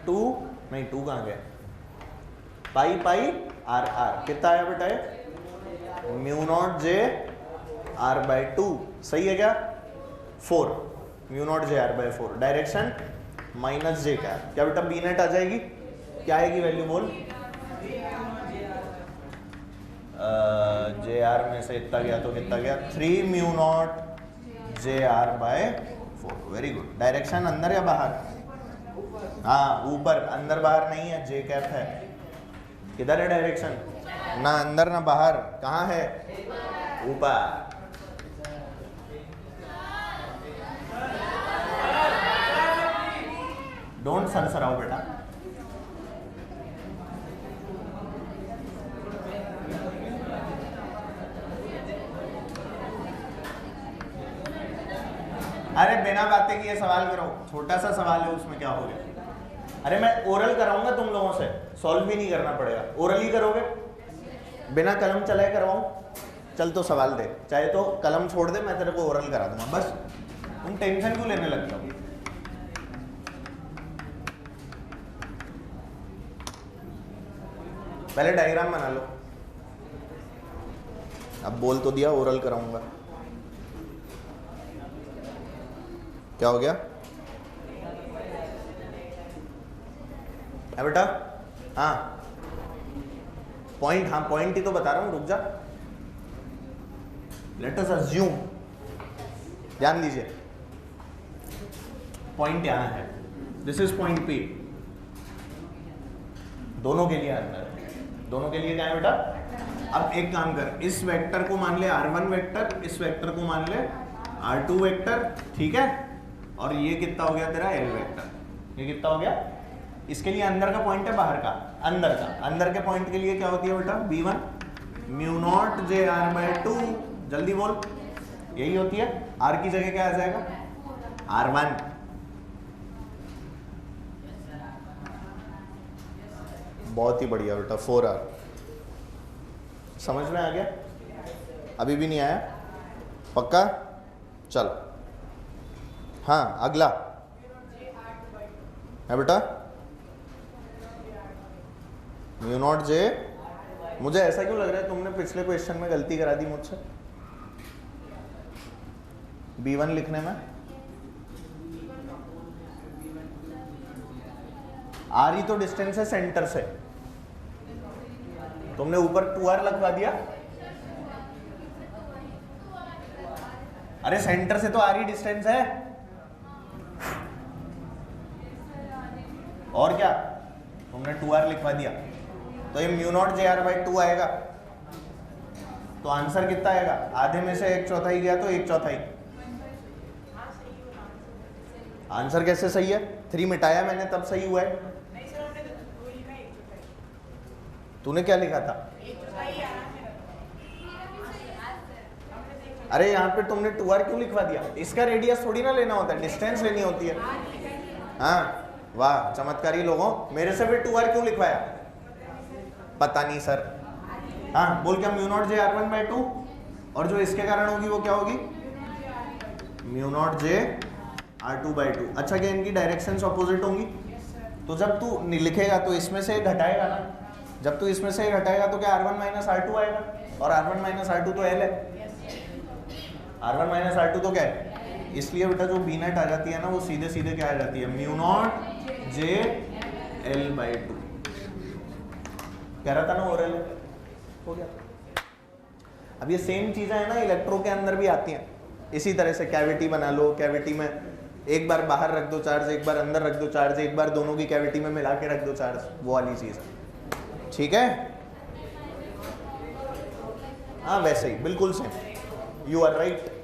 2 नहीं, 2 कहाँ गया? पाई पाई आर। आर कितना आया बेटा? Mu naught J R by 2। सही है क्या? 4 mu naught J R by 4। Direction minus J cap. क्या बेटा? बी नेट आ जाएगी। क्या आएगी वैल्यू बोल? जे आर में से इतना गया तो कितना गया? 3 mu naught J R by 4। Very good. Direction अंदर या बाहर? हाँ ऊपर, अंदर बाहर नहीं है, जे कैप है। किधर है डायरेक्शन? ना अंदर ना बाहर, कहाँ है? ऊपर। डोंट सरसराओ बेटा। अरे बिना बातें किए सवाल करो, छोटा सा सवाल है उसमें क्या हो गया? अरे मैं ओरल कराऊंगा तुम लोगों से, सॉल्व भी नहीं करना पड़ेगा, ओरल ही करोगे। बिना कलम चलाए करवाऊं? चल तो सवाल दे, चाहे तो कलम छोड़ दे, मैं तेरे को ओरल करा दूंगा। बस तुम टेंशन क्यों लेने लगते हो? पहले डायग्राम बना लो। अब बोल तो दिया ओरल कराऊंगा। क्या हो गया? है बेटा? हाँ पॉइंट, हाँ पॉइंट ही तो बता रहा हूं, रुक जा। लेट अस अज्यूम, ध्यान दीजिए, पॉइंट यहां है, दिस इज पॉइंट P। दोनों के लिए अंदर, दोनों के लिए क्या है बेटा? अब एक काम कर, इस वेक्टर को मान ले R1 वेक्टर, इस वेक्टर को मान ले R2 वेक्टर, ठीक है? और ये कितना हो गया तेरा L वेक्टर। ये कितना हो गया? इसके लिए अंदर का पॉइंट है, बाहर का? अंदर का। अंदर के पॉइंट के लिए क्या होती है बेटा? B1 mu naught J R by 2। जल्दी बोल, यही होती है। R की जगह क्या आ जाएगा? R1। बहुत ही बढ़िया बेटा, 4R। समझ में आ गया? अभी भी नहीं आया? पक्का? चलो हाँ अगला है बेटा म्यू नॉट जे। मुझे ऐसा क्यों लग रहा है तुमने पिछले क्वेश्चन में गलती करा दी मुझसे B1 लिखने में। R ही तो डिस्टेंस है सेंटर से, तुमने ऊपर 2R लगवा दिया। अरे सेंटर से तो R ही डिस्टेंस है, और क्या? तुमने 2R लिखवा दिया, तो ये mu naught J R by 2 आएगा। तो आंसर कितना आएगा? आधे में से 1/4 गया तो 1/4। आंसर कैसे सही है? 3 मिटाया मैंने तब सही हुआ है। तूने क्या लिखा था? अरे यहाँ पे तुमने 2R क्यों लिखवा दिया? इसका रेडियस थोड़ी ना लेना होता है, डिस्टेंस लेनी होती है। हाँ वाह चमत्कारी लोगों, मेरे से फिर 2R क्यों लिखवाया? पता नहीं सर। हाँ बोल, क्या mu naught J R1 by 2? और जो इसके कारण होगी वो क्या होगी, म्यू नॉट जे R2/2। अच्छा, क्या इनकी डायरेक्शंस अपोजिट होंगी? तो जब तू लिखेगा तो इसमें से घटाएगा ना, जब तू इसमें से घटाएगा तो क्या R1 माइनस R2 आएगा, और R1 माइनस R2 तो L है, R1 माइनस R2 तो क्या है, इसलिए बेटा जो बी नेट आ जाती है ना वो सीधे सीधे क्या आ जाती है, म्यू नॉट जे L/2। कह रहा था ना ओरल हो गया। अब ये सेम चीजें है ना इलेक्ट्रो के अंदर भी आती हैं, इसी तरह से कैविटी बना लो, कैविटी में एक बार बाहर रख दो चार्ज, एक बार अंदर रख दो चार्ज, एक बार दोनों की कैविटी में मिला के रख दो चार्ज, वो वाली चीज है, ठीक है। हाँ वैसे ही बिल्कुल सेम, यू आर राइट।